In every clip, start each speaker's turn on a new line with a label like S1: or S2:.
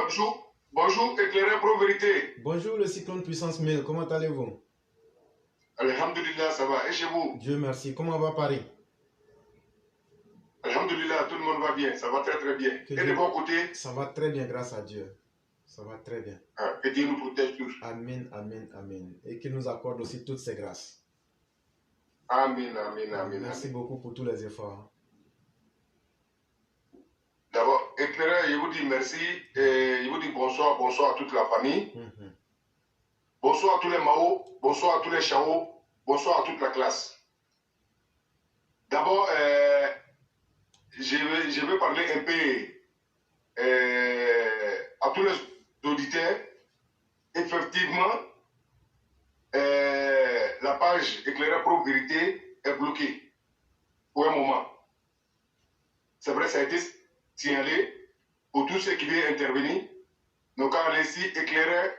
S1: Bonjour, bonjour, éclaireur Pro Vérité.
S2: Bonjour le cyclone puissance 1000, comment allez-vous?
S1: Alhamdulillah, ça va. Et chez vous?
S2: Dieu merci. Comment va Paris?
S1: Alhamdulillah, tout le monde va bien, ça va très très bien.
S2: Que
S1: Et de
S2: Dieu...
S1: bon côté?
S2: Ça va très bien grâce à Dieu. Ça va très bien.
S1: Que Dieu nous protège tous.
S2: Amen, amen, amen. Et qu'il nous accorde aussi toutes ses grâces.
S1: Amen, amen, amen.
S2: Merci beaucoup pour tous les efforts.
S1: D'abord, éclaireur, je vous dis merci et je vous dis bonsoir, bonsoir à toute la famille. Bonsoir à tous les Mao, bonsoir à tous les Chao, bonsoir à toute la classe. D'abord, je vais parler un peu à tous les auditeurs. Effectivement, la page Éclaireur Pro Vérité est bloquée pour un moment. C'est vrai, ça a été signalé pour tous ceux qui veulent intervenir. Donc, quand on est ici, Éclaireur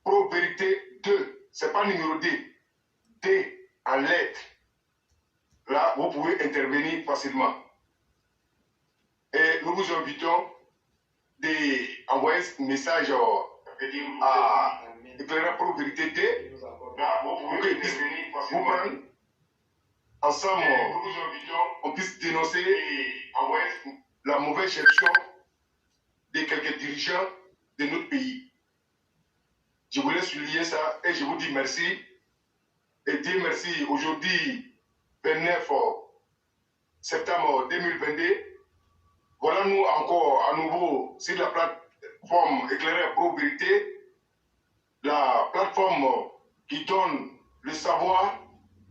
S1: Pro Vérité 2, ce n'est pas numéro D, D en lettres. Là, vous pouvez intervenir facilement. Et nous vous invitons d'envoyer un message à Éclaireur Pro Vérité D. Là, vous pouvez intervenir facilement. Vous prendre ensemble, on puisse dénoncer la mauvaise gestion de quelques dirigeants de notre pays. Je voulais souligner ça et je vous dis merci. Et dire merci aujourd'hui, 29 septembre 2022. Voilà nous encore à nouveau sur la plateforme Éclaireur Pro Vérité, la plateforme qui donne le savoir,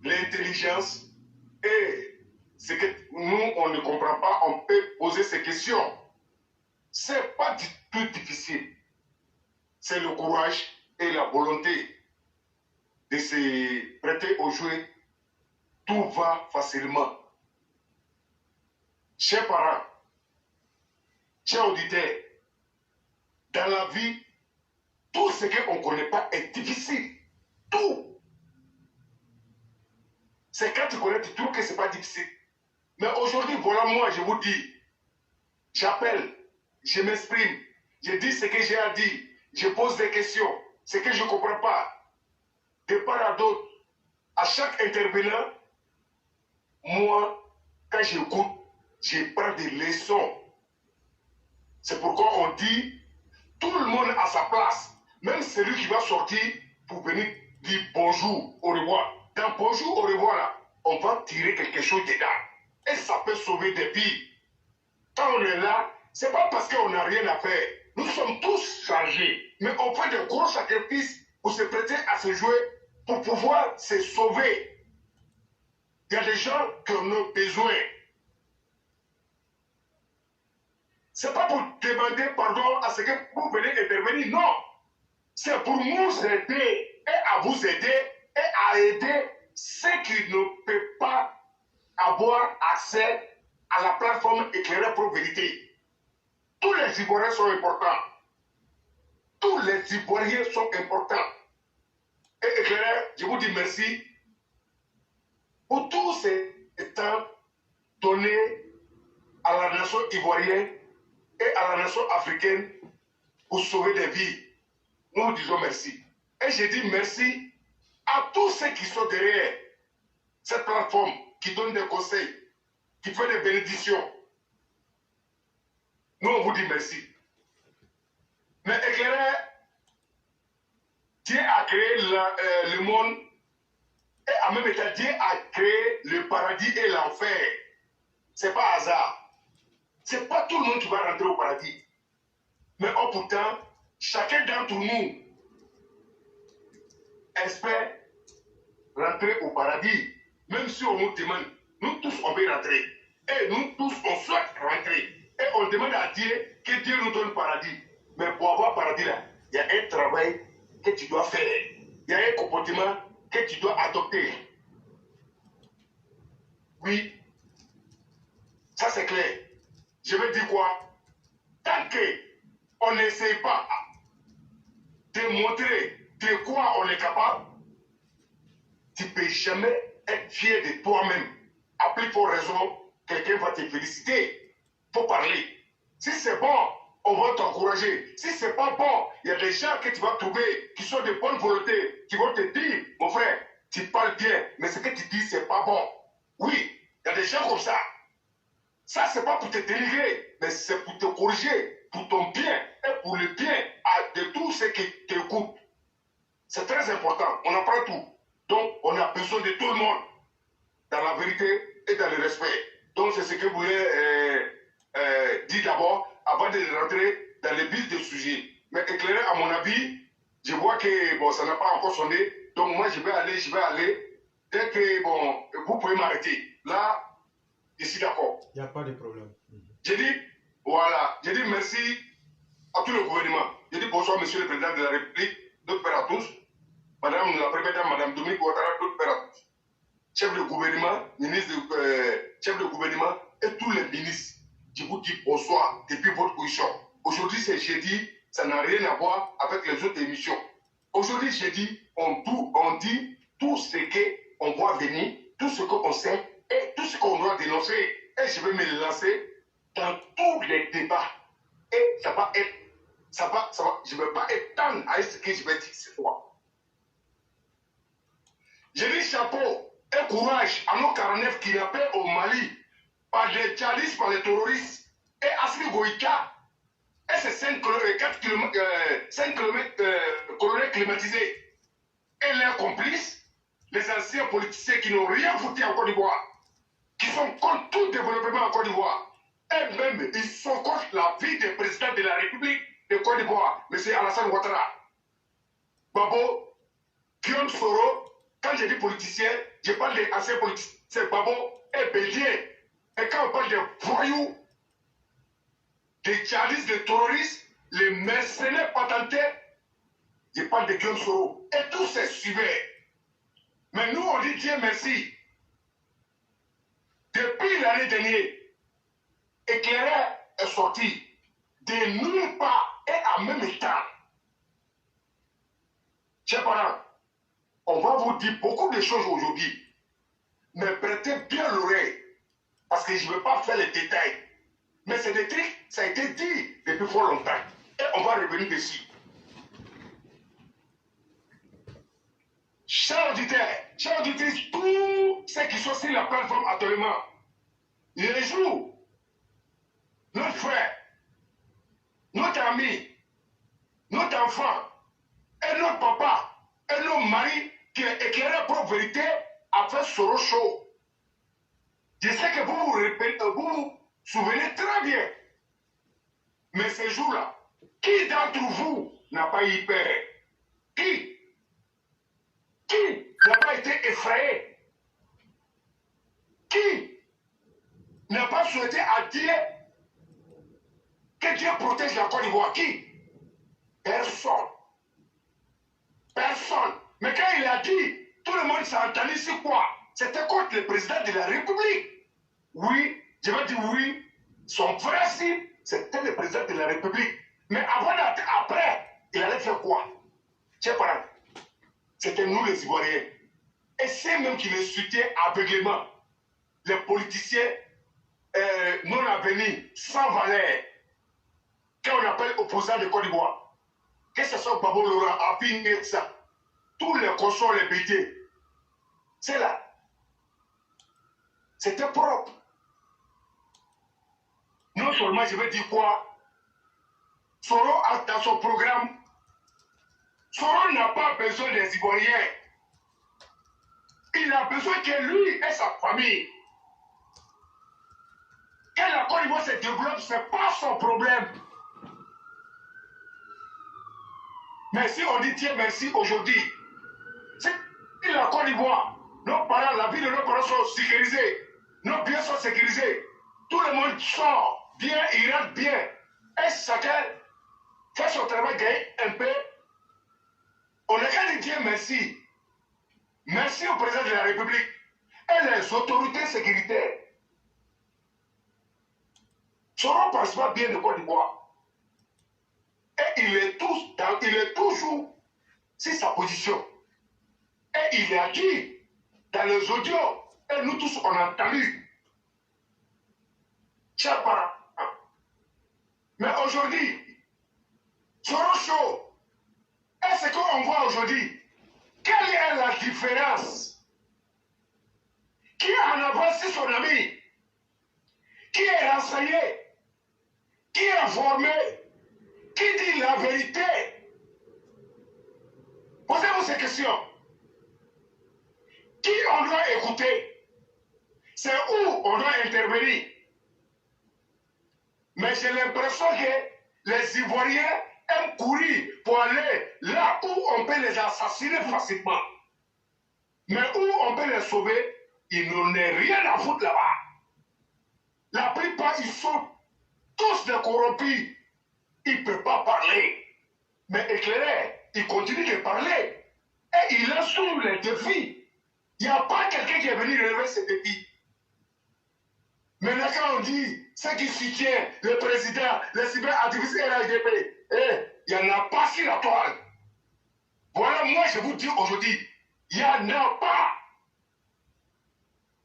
S1: l'intelligence et ce que nous, on ne comprend pas, on peut poser ces questions. Ce n'est pas du tout difficile. C'est le courage et la volonté de se prêter au jeu. Tout va facilement. Chers parents, chers auditeurs, dans la vie, tout ce qu'on ne connaît pas est difficile. Tout. C'est quand tu connais, tu trouves que ce n'est pas difficile. Mais aujourd'hui, voilà moi, je vous dis, j'appelle, je m'exprime, je dis ce que j'ai à dire, je pose des questions, ce que je ne comprends pas, de part à d'autre, à chaque intervenant, moi, quand j'écoute, je prends des leçons. C'est pourquoi on dit, tout le monde a sa place, même celui qui va sortir pour venir dire bonjour, au revoir. Dans bonjour, au revoir, là, on va tirer quelque chose dedans. Et ça peut sauver des vies. Quand on est là, ce n'est pas parce qu'on n'a rien à faire. Nous sommes tous chargés. Mais on fait de gros sacrifices pour se prêter à se jouer, pour pouvoir se sauver. Il y a des gens qui en ont besoin. Ce n'est pas pour demander pardon à ce que vous venez intervenir. Non. C'est pour nous aider et à vous aider et à aider ceux qui ne peuvent pas avoir accès à la plateforme Éclaireur Pro Vérité. Tous les Ivoiriens sont importants. Tous les Ivoiriens sont importants. Et Éclaireur, je vous dis merci pour tous ces temps donnés à la nation ivoirienne et à la nation africaine pour sauver des vies. Nous vous disons merci. Et je dis merci à tous ceux qui sont derrière cette plateforme, qui donne des conseils, qui fait des bénédictions. Nous, on vous dit merci. Mais Éclaireur, Dieu a créé le monde et en même temps, Dieu a créé le paradis et l'enfer. Ce n'est pas hasard. Ce n'est pas tout le monde qui va rentrer au paradis. Mais oh, pourtant, chacun d'entre nous espère rentrer au paradis. Même si on nous demande, nous tous on veut rentrer. Et nous tous on souhaite rentrer. Et on demande à Dieu que Dieu nous donne le paradis. Mais pour avoir le paradis là, il y a un travail que tu dois faire. Il y a un comportement que tu dois adopter. Oui, ça c'est clair. Je veux dire quoi? Tant qu'on n'essaie pas de montrer de quoi on est capable, tu ne peux jamais être fier de toi-même. À plus forte raison, quelqu'un va te féliciter. Il faut parler. Si c'est bon, on va t'encourager. Si ce n'est pas bon, il y a des gens que tu vas trouver qui sont de bonne volonté, qui vont te dire, mon frère, tu parles bien, mais ce que tu dis, ce n'est pas bon. Oui, il y a des gens comme ça. Ça, ce n'est pas pour te dénigrer, mais c'est pour te corriger, pour ton bien et pour le bien de tous ceux qui t'écoutent. C'est très important, on apprend tout. Donc, on a besoin de tout le monde, dans la vérité et dans le respect. Donc, c'est ce que je voulais dire d'abord, avant de rentrer dans le vif du sujet. Mais éclairer, à mon avis, je vois que bon, ça n'a pas encore sonné. Donc, moi, je vais aller. Dès que, bon, vous pouvez m'arrêter. Là, je suis d'accord.
S2: Il n'y a pas de problème.
S1: J'ai dit, voilà, j'ai dit merci à tout le gouvernement. J'ai dit bonsoir, monsieur le président de la République, d'autres pères à tous. Madame la première dame, madame Dominique Ouattara, d'autres pères à tous. Chef de gouvernement, chef de gouvernement et tous les ministres. Je vous dis bonsoir depuis votre position. Aujourd'hui, c'est jeudi, ça n'a rien à voir avec les autres émissions. Aujourd'hui, jeudi, on dit tout ce qu'on voit venir, tout ce qu'on sait et tout ce qu'on doit dénoncer. Et je vais me lancer dans tous les débats. Et ça va être, je ne vais pas étendre à ce que je vais dire cette fois. Je dis chapeau et courage à nos 49 kidnappés au Mali par les djihadistes, par les terroristes et Assimi Goïta et ses 5 colonels climatisés et leurs complices, les anciens politiciens qui n'ont rien foutu en Côte d'Ivoire, qui sont contre tout développement en Côte d'Ivoire. Et même, ils sont contre la vie du président de la République de Côte d'Ivoire, M. Alassane Ouattara. Babo, Guillaume Soro, quand je dis politicien, je parle des anciens politiciens, c'est Babo et Bélier. Et quand on parle des voyous, des djihadistes, des terroristes, les mercenaires patentés, je parle de Guillaume Soro. Et tous ces suiveurs. Mais nous, on dit Dieu merci. Depuis l'année dernière, Éclaireur est sorti de nulle part et en même temps. Chers parents, on va vous dire beaucoup de choses aujourd'hui. Mais prêtez bien l'oreille. Parce que je ne veux pas faire les détails. Mais c'est des trucs, ça a été dit depuis fort longtemps. Et on va revenir dessus. Chers auditeurs, tous ceux qui sont sur la plateforme actuellement, les jours, notre frère, notre ami, notre enfant, et notre papa, et nos maris qui est éclairé pour vérité a fait Soro Show. Je sais que vous vous souvenez très bien. Mais ce jour-là, qui d'entre vous n'a pas eu peur? Qui n'a pas été effrayé? Qui n'a pas souhaité à Dieu que Dieu protège la Côte d'Ivoire? Qui? Personne. Personne. Mais quand il a dit, tout le monde s'est entendu sur quoi? C'était contre le président de la République. Oui, je vais dire oui. Son vrai cible, c'était le président de la République. Mais après, il allait faire quoi? Tiens, parents, c'était nous les Ivoiriens. Et c'est même qui les soutiennent aveuglément. Les politiciens non avenus, sans valeur, qu'on appelle opposants de Côte d'Ivoire. Que ce soit Babo Laurent, Abi ça, tous les consorts, les BT, c'est là. C'était propre. Non seulement je vais dire quoi, Soro a dans son programme, Soro n'a pas besoin des Ivoiriens. Il a besoin que lui et sa famille. Que la Côte d'Ivoire se développe, ce n'est pas son problème. Mais si on dit Dieu merci aujourd'hui, si la Côte d'Ivoire, nos parents, la vie de nos parents sont sécurisés, nos biens sont sécurisés, tout le monde sort bien, il rentre bien, et chacun fait son travail, gagne un peu, on n'a qu'à dire Dieu merci. Merci au président de la République et les autorités sécuritaires. Soro passe pas bien de Côte d'Ivoire. Et il est toujours sur sa position. Et il a dit dans les audios, et nous tous on a entendu. Chers parents, Mais aujourd'hui, Sorocho, est-ce qu'on voit aujourd'hui? Quelle est la différence? Qui a en avance son ami? Qui est renseigné? Qui est informé? Qui dit la vérité? Posez-vous ces questions. Qui on doit écouter? C'est où on doit intervenir? Mais j'ai l'impression que les Ivoiriens aiment courir pour aller là où on peut les assassiner facilement. Mais où on peut les sauver, ils n'ont rien à foutre là-bas. La plupart, ils sont tous des corrompus. Ils ne peuvent pas parler. Mais éclairé, il continue de parler. Et il assume les défis. Il n'y a pas quelqu'un qui est venu relever ces défis. Maintenant, quand on dit ceux qui soutiennent le président, les cyberactivistes et l'AGP, il n'y en a pas sur la toile. Voilà, moi, je vous dis aujourd'hui, il n'y en a pas.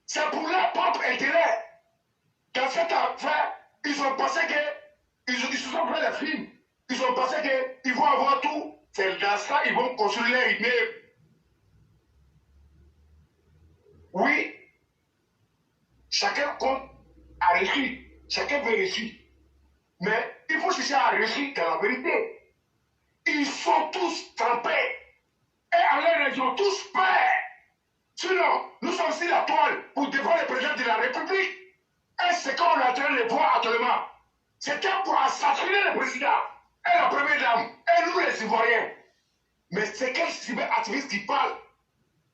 S1: C'est pour leur propre intérêt. Dans cette affaire, ils ont pensé qu'ils se sont fait des films. Ils ont pensé qu'ils vont avoir tout. C'est dans ça qu'ils vont construire leur immeuble. Oui, chacun compte à réussir. Chacun veut réussir. Mais il faut chercher à réussir dans la vérité. Ils sont tous trempés. Et à l'air, ils ont tous peur. Sinon, nous sommes sur la toile pour défendre le président de la République. Et ce qu'on est en train de voir actuellement, c'était pour assassiner le président et la première dame, et nous les Ivoiriens. Mais c'est quel cyberactiviste qui parle?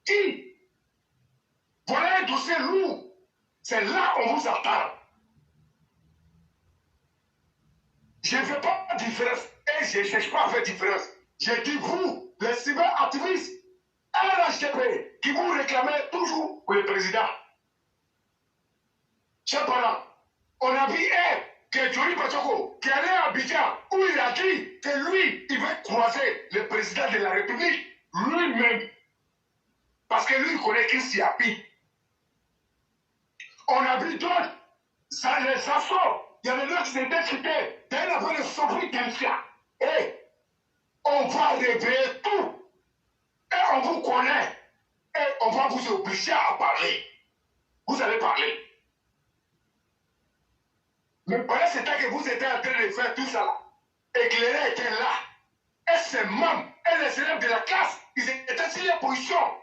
S1: Qui? Voilà un dossier lourd. C'est là qu'on vous attend. Je ne fais pas de différence et je ne cherche pas à faire différence. Je dis vous, les cyberactivistes, LHDP, qui vous réclamez toujours pour le président. Chers parents, on a vu que Johnny Pachoko, qui allait à Abidjan, où il a dit que lui, il veut croiser le président de la République lui-même. Parce que lui, il connaît Christian Pi. On a vu d'autres, les assos, il y a des gens qui étaient cités, d'ailleurs, on a vu le Sofri Tensia. Et on va révéler tout. Et on vous connaît. Et on va vous obliger à parler. Vous allez parler. Mais pendant ce temps que vous étiez en train de faire tout ça, éclairé était là. Et ses membres et les élèves de la classe, ils étaient sur les positions.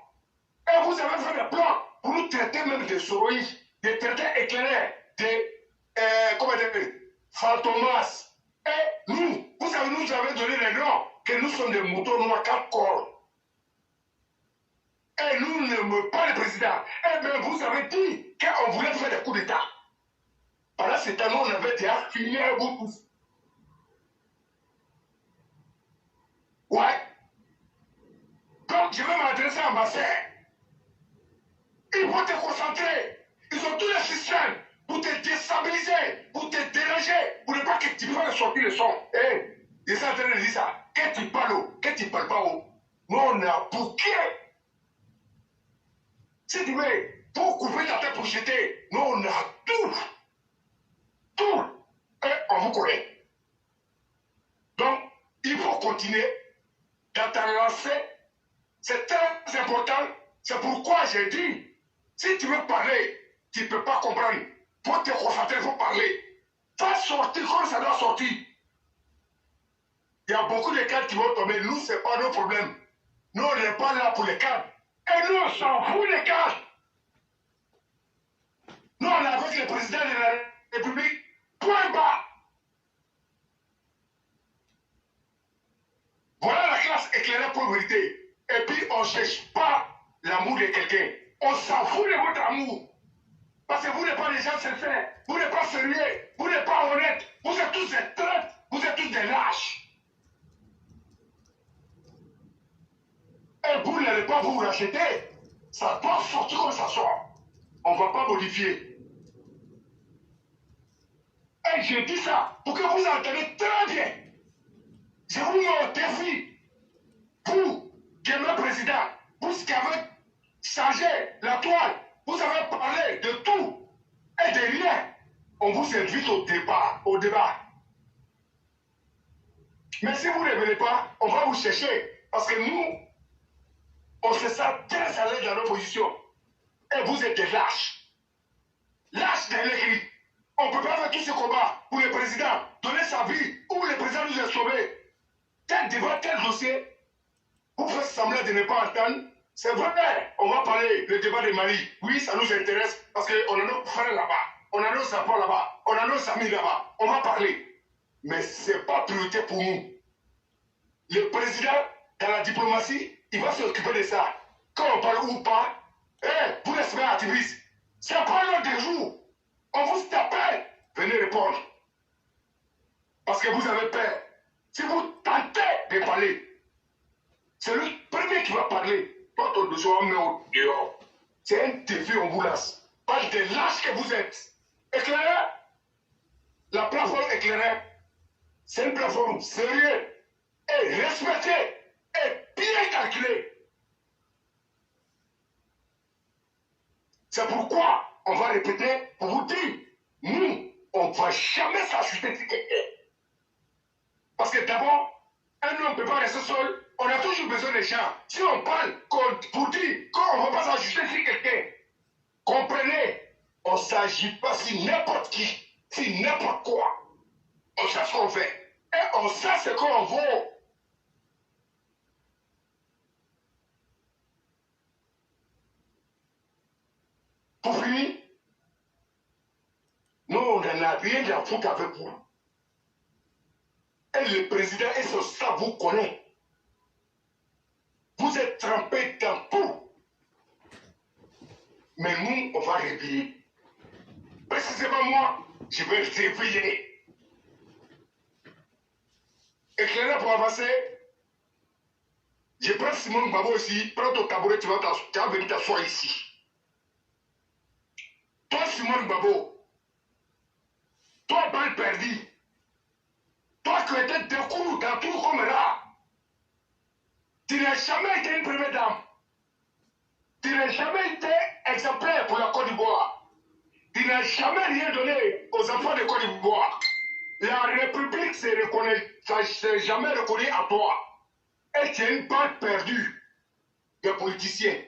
S1: Et vous avez fait des plans pour nous traiter même de soroïdes, de traiter éclairés, de comment dire, fantomas. Et nous, vous avez donné les noms que nous sommes des moutons noirs 4 corps. Et nous n'aimons pas le président. Et bien vous avez dit qu'on voulait faire des coups d'État. Pendant ce temps, on avait déjà fini avec vous tous. Ouais. Donc, je vais m'adresser à ma sœur. Ils vont te concentrer. Ils ont tous les systèmes pour te déstabiliser, pour te déranger, pour ne pas que tu fasses sortir le son. Ils sont en train de dire ça. Que tu parles, que tu ne parles pas. Nous, on a bouqué. Si tu veux, pour couper ta tête pour jeter, nous, on a tout. Tout. Et on vous connaît. Donc, il faut continuer dans ta lancée. C'est très important. C'est pourquoi j'ai dit, si tu veux parler, tu ne peux pas comprendre. Pour te concentrer, il faut parler. Fais sortir comme ça doit sortir. Il y a beaucoup de cadres qui vont tomber. Nous, ce n'est pas nos problèmes. Nous, on n'est pas là pour les cadres. Et nous, on s'en fout des cadres. Nous, on est avec le président de la République. Point bas. Voilà la classe éclairée pour vérité. Et puis, on ne cherche pas l'amour de quelqu'un. On s'en fout de votre amour. Parce que vous n'êtes pas des gens sincères. Vous n'êtes pas sérieux. Vous n'êtes pas honnêtes. Vous êtes tous des traîtres. Vous êtes tous des lâches. Et vous n'allez pas vous racheter. Ça doit sortir comme ça sort. On ne va pas modifier. Et j'ai dit ça pour que vous entendiez très bien. Je vous mets au défi. Vous, qui êtes le président, vous qui avez changé la toile, vous avez parlé de tout et de rien. On vous invite au débat. Mais si vous ne venez pas, on va vous chercher. Parce que nous, on se sent très à l'aise dans nos positions. Et vous êtes des lâches. Lâches dans les grilles. On ne peut pas faire tout ce combat pour le président, donner sa vie, ou le président nous a sauvés. Tel débat, tel dossier, vous faites semblant de ne pas entendre. C'est vrai, on va parler le débat de Mali. Oui, ça nous intéresse parce qu'on a nos frères là-bas, on a nos enfants là-bas, on a nos amis là-bas. On va parler. Mais ce n'est pas priorité pour nous. Le président, dans la diplomatie, il va s'occuper de ça. Quand on parle ou pas, vous laissez pas activiste. C'est pas l'heure des jours. On vous appelle. Venez répondre. Parce que vous avez peur. Si vous tentez de parler, c'est le premier qui va parler. Toi, ton dossier, on met au dehors. C'est un défi, on vous laisse. Pas des lâches que vous êtes. Éclairé. La plateforme éclairée, c'est une plateforme sérieuse et respectée et bien calculée. C'est pourquoi on va répéter pour vous dire, nous, on ne va jamais s'ajuster sur quelqu'un. Parce que d'abord, un homme ne peut pas rester seul. On a toujours besoin des gens. Si on parle pour dire qu'on ne va pas s'ajuster sur quelqu'un, comprenez, on ne s'agit pas sur n'importe qui, sur n'importe quoi. On sait ce qu'on fait. Et on sait ce qu'on vaut. Pour finir, nous, on n'en a rien à foutre avec vous. Et le président et son staff vous connaissent. Vous êtes trempés dans tout. Mais nous, on va réveiller. Précisément moi, je vais réveiller. Éclairé pour avancer, je prends Simon Gbagbo aussi, prends ton tabouret, tu vas venir t'asseoir ici. Toi, Simon Gbagbo, toi, balle perdue, toi qui étais découvert dans tout comme là, tu n'as jamais été une première dame. Tu n'as jamais été exemplaire pour la Côte d'Ivoire. Tu n'as jamais rien donné aux enfants de Côte d'Ivoire. La République s'est jamais reconnue à toi. Et tu es une balle perdue des politiciens.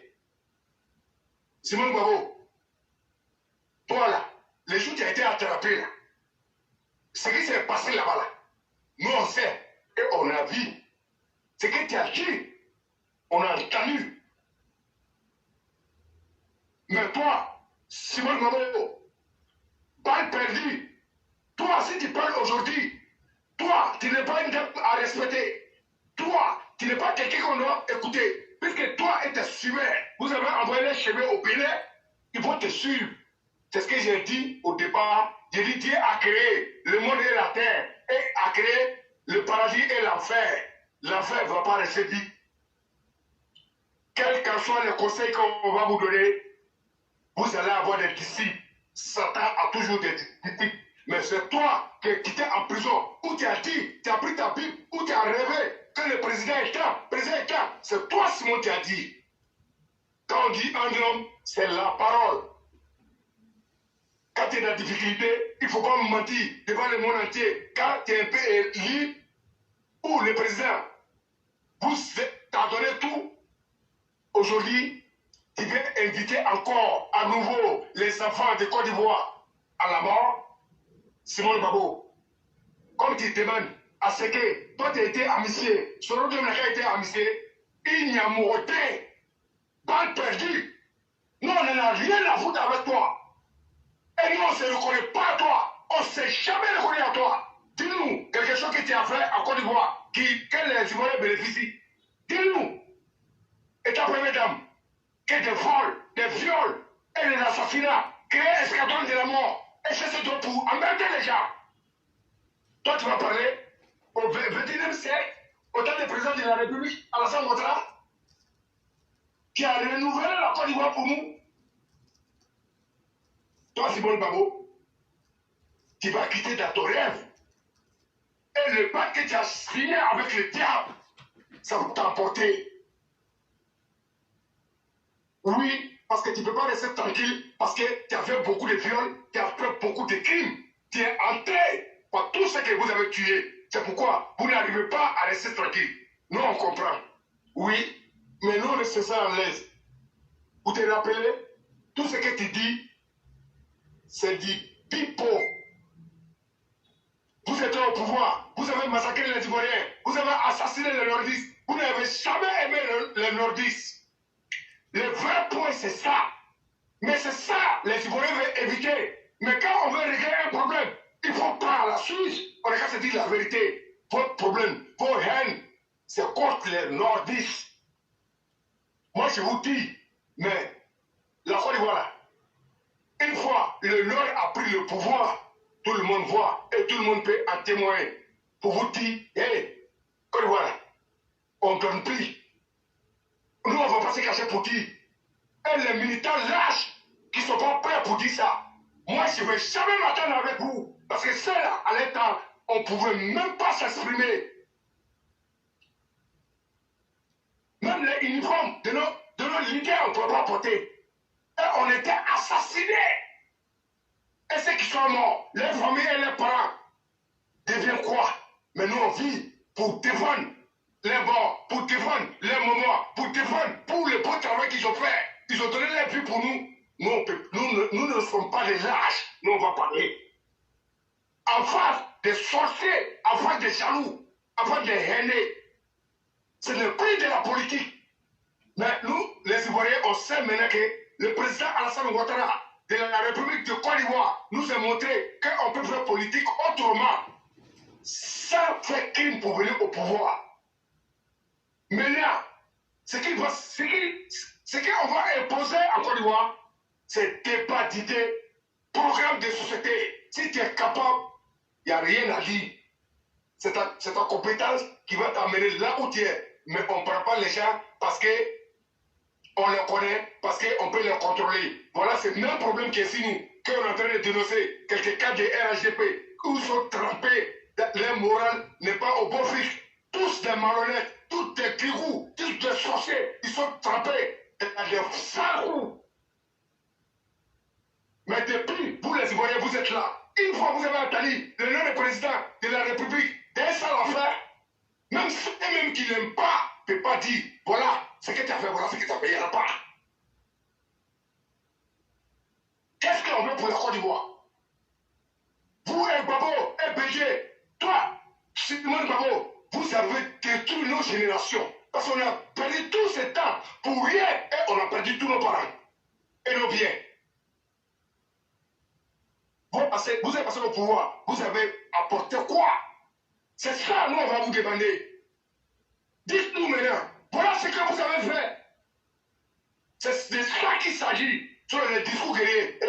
S1: Simon Gbagbo, toi là, les jours où tu as été attrapé là, ce qui s'est passé là-bas là, nous on sait et on a vu. Ce que tu as dit, on a entendu. Mais toi, Simon Gbagbo, balle perdue. Toi, si tu parles aujourd'hui, toi, tu n'es pas une dame à respecter. Toi, tu n'es pas quelqu'un qu'on doit écouter. Puisque toi et tes suiveurs, vous avez envoyé les cheveux au Bénin, ils vont te suivre. C'est ce que j'ai dit au départ. J'ai dit Dieu a créé le monde et la terre, et a créé le paradis et l'enfer. L'enfer ne va pas rester vide. Quels qu'en soient les conseils qu'on va vous donner, vous allez avoir des disciples. Satan a toujours des disciples. Mais c'est toi qui es quitté en prison, où tu as dit, tu as pris ta Bible, où tu as rêvé que le président est là, président est là. C'est toi, Simon, qui as dit. Quand on dit un homme, c'est la parole. Quand tu es dans la difficulté, il ne faut pas mentir devant le monde entier. Quand tu es un peu élu, ou le président vous a donné tout, aujourd'hui, tu viens inviter encore à nouveau les enfants de Côte d'Ivoire à la mort. Simon Gbagbo, comme tu demandes à ce que toi tu as été amnistié, Soro Dominique a été amnistié, il n'y a morté, balle perdue. Nous, on n'en a rien à foutre avec toi. Et nous, on ne se reconnaît pas à toi. On ne s'est jamais reconnu à toi. Dis-nous quelque chose que tu as fait en Côte d'Ivoire, que les Ivoiriens bénéficient. Dis-nous. Et ta première dame, que des vols, des viols et des assassinats, créer escadron de la mort. Et c'est ce pour emmerder les gens. Toi, tu vas parler au XXIe siècle, au temps du président de la République, Alassane Ouattara, qui a renouvelé la Côte d'Ivoire pour nous. Toi, Simon Gbagbo, tu vas quitter dans ton rêve. Et le pacte que tu as signé avec le diable, ça va t'emporter. Oui, parce que tu ne peux pas rester tranquille, parce que tu as fait beaucoup de viols, tu as fait beaucoup de crimes. Tu es hanté par tout ce que vous avez tué. C'est pourquoi vous n'arrivez pas à rester tranquille. Nous, on comprend. Oui, mais nous, on ne se sent à l'aise. Vous te rappelez, tout ce que tu dis, c'est du pipeau. Vous êtes au pouvoir, vous avez massacré les Ivoiriens, vous avez assassiné les Nordistes, vous n'avez jamais aimé les Nordistes. Le vrai point, c'est ça. Mais c'est ça, les Ivoiriens veulent éviter. Mais quand on veut régler un problème, il faut prendre la Suisse. On regarde se dire la vérité. Votre problème, vos haines, c'est contre les Nordistes. Moi, je vous dis, mais la Côte d'Ivoire, une fois le Nord a pris le pouvoir, tout le monde voit et tout le monde peut en témoigner. Pour vous dire, hé, Côte d'Ivoire, on ne donne plus. Nous, on ne va pas se cacher pour dire. Et les militants lâches qui ne sont pas prêts pour dire ça. Moi, je ne vais jamais m'attendre avec vous. Parce que ceux-là, à l'état, on ne pouvait même pas s'exprimer. Même les uniformes de nos leaders, on ne pouvait pas porter. Et on était assassinés. Et ceux qui sont morts, les familles et les parents, deviennent quoi? Mais nous, on vit pour défendre les morts, pour défendre les moments, pour défendre pour le beau travail qu'ils ont fait. Ils ont donné la vie pour nous. Nous ne sommes pas des lâches. Nous, on va parler. En face des sorciers, en face des jaloux, en face des haineux. Ce n'est plus de la politique. Mais nous, les Ivoiriens, on sait maintenant que le président Alassane Ouattara de la République de Côte d'Ivoire nous a montré qu'on peut faire politique autrement, sans faire crime pour venir au pouvoir. Maintenant, ce qu'on va imposer en Côte d'Ivoire, c'est débat d'idées, programme de société. Si tu es capable, il n'y a rien à dire. C'est ta compétence qui va t'amener là où tu es. Mais on ne prend pas les gens parce qu'on les connaît, parce qu'on peut les contrôler. Voilà, c'est le même problème qui est ici, nous, qu'on est en train de dénoncer. Quelques cas de RHDP, où ils sont trempés, leur morale n'est pas au bon fiche. Tous des malhonnêtes, tous des grigous, tous des sorciers, ils sont trempés dans des sales. Mais depuis, vous les Ivoiriens, vous êtes là. Une fois vous avez entendu le nom du président de la République d'un seul affaire, même ceux qui n'aiment pas, ne peuvent pas dire, voilà ce que tu as fait, voilà ce que tu as fait, il n'y en a pas. Qu'est-ce qu'on veut pour la Côte d'Ivoire? Vous, Babo, BG, toi, Simone Babo, vous avez détruit nos générations. Parce qu'on a perdu tout ce temps pour rien et on a perdu tous nos parents et nos biens. Vous avez passé au pouvoir, vous avez apporté quoi? C'est ça, nous, on va vous demander. Dites-nous maintenant, voilà ce que vous avez fait. C'est de ça qu'il s'agit. Sur les discours guerriers,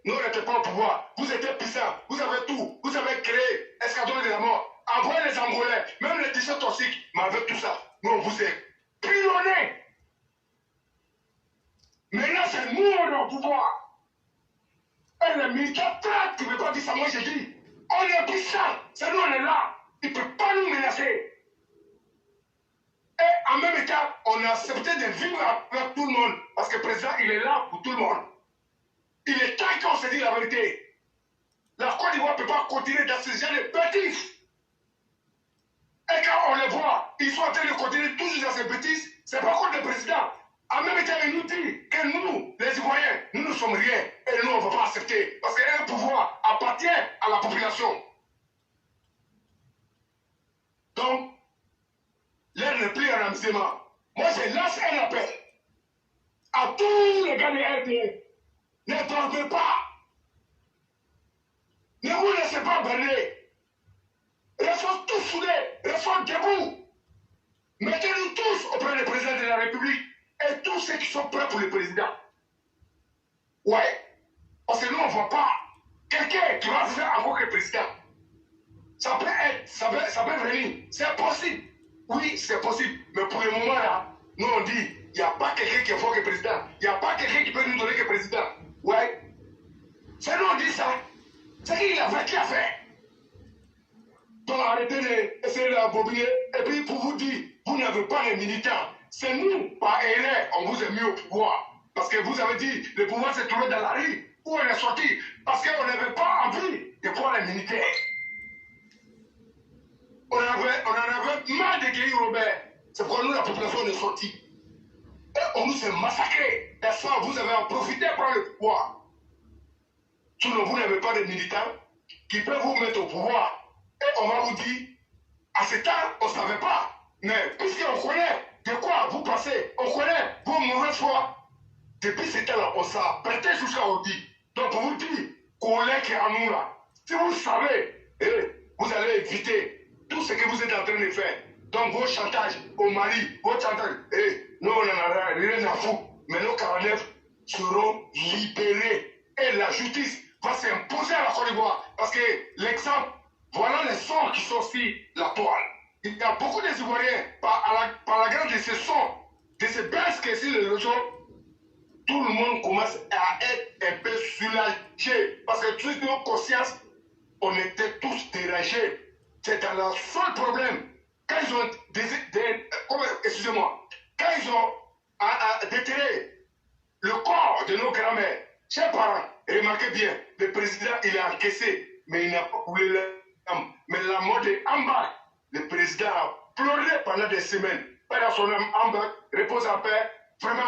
S1: nous n'étions pas au pouvoir, vous étiez puissants, vous avez tout, vous avez créé Escadron de la mort, envoyez les Angolais, même les déchets toxiques, mais avec tout ça, nous, on vous est pilonnés. Maintenant, c'est nous, on est au pouvoir. Et les militaires traquent, tu ne peux pas dire ça, moi j'ai dit. On est puissants, c'est nous, on est là. Ils ne peuvent pas nous menacer. Et en même temps, on a accepté de vivre avec tout le monde. Parce que le président, il est là pour tout le monde. Il est temps qu'on se dise la vérité. La Côte d'Ivoire ne peut pas continuer dans ce genre de bêtises. Et quand on les voit, ils sont en train de continuer toujours dans ces bêtises, c'est pas contre le président. En même temps, il nous dit que nous, les Ivoiriens, nous ne sommes rien. Et nous, on ne va pas accepter. Parce qu'un pouvoir appartient à la population. Donc, l'air n'est plus un amusement. Moi, je lance un appel à tous les gars de RDA. Ne dormez pas. Ne vous laissez pas berner. Restons tous soudés. Restons debout. Mettez-nous tous auprès du président de la République et tous ceux qui sont prêts pour le président. Ouais. Parce que nous, on ne voit pas quelqu'un qui va faire encore que le président. Ça peut être, ça peut venir. C'est possible. Oui, c'est possible. Mais pour le moment là, nous on dit, il n'y a pas quelqu'un qui est fort que le président. Il n'y a pas quelqu'un qui peut nous donner que le président. Ouais. C'est nous on dit ça. C'est qui a fait, qui a fait. Donc arrêtez d'essayer de la bobiner. Et puis pour vous dire, vous n'avez pas les militants. C'est nous, par erreur, on vous a mis au pouvoir. Parce que vous avez dit, le pouvoir s'est trouvé dans la rue. Où on est sorti. Parce qu'on n'avait pas envie de voir les militaires. on en avait marre de guérir Robert. C'est pourquoi nous, la population, on est sortie. Et on nous s'est massacré. Et ça, vous avez en profité pour le pouvoir. Sinon, vous n'avez pas de militants qui peuvent vous mettre au pouvoir. Et on va vous dire, à ce temps, on ne savait pas. Mais puisqu'on connaît de quoi vous passez, on connaît vos mauvaises foi. Depuis ce temps-là, on s'est prêté jusqu'à aujourd'hui. Donc, pour vous dire, qu'on est qui est à nous là, si vous savez, vous allez éviter tout ce que vous êtes en train de faire. Donc, vos chantages au Mali, vos chantages, nous, on n'en a rien à foutre. Mais nos 49 seront libérés. Et la justice va s'imposer à la Côte d'Ivoire. Parce que l'exemple, voilà les sons qui sont sur la toile. Il y a beaucoup d'Ivoiriens, par la grande de ces sons, de ces baisses qui sont sur les réseaux, tout le monde commence à être un peu soulagé. Parce que toutes nos consciences, on était tous dérangés. C'est dans le seul problème. Quand ils ont excusez-moi, quand ils ont déterré le corps de nos grands-mères, chers parents, remarquez bien, le président, il a encaissé, mais il n'a pas coulé l'âme. Mais la mort de Amba, le président a pleuré pendant des semaines. Pendant son âme, Amba repose en paix. Vraiment,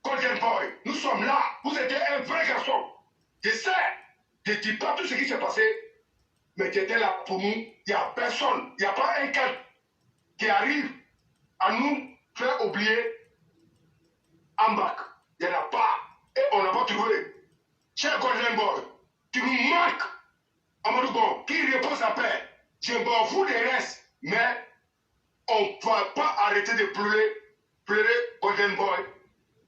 S1: Golden Boy, nous sommes là. Vous étiez un vrai garçon. Je sais, je ne dis pas tout ce qui s'est passé, mais tu étais là pour nous. Il n'y a personne, il n'y a pas un cadre qui arrive à nous faire oublier Ambak. Il n'y en a pas. Et on n'a pas trouvé. Cher Golden Boy, tu nous manques. Amadou Bon, qui repose en paix. Je m'en fous des restes, mais on ne va pas arrêter de pleurer Golden Boy.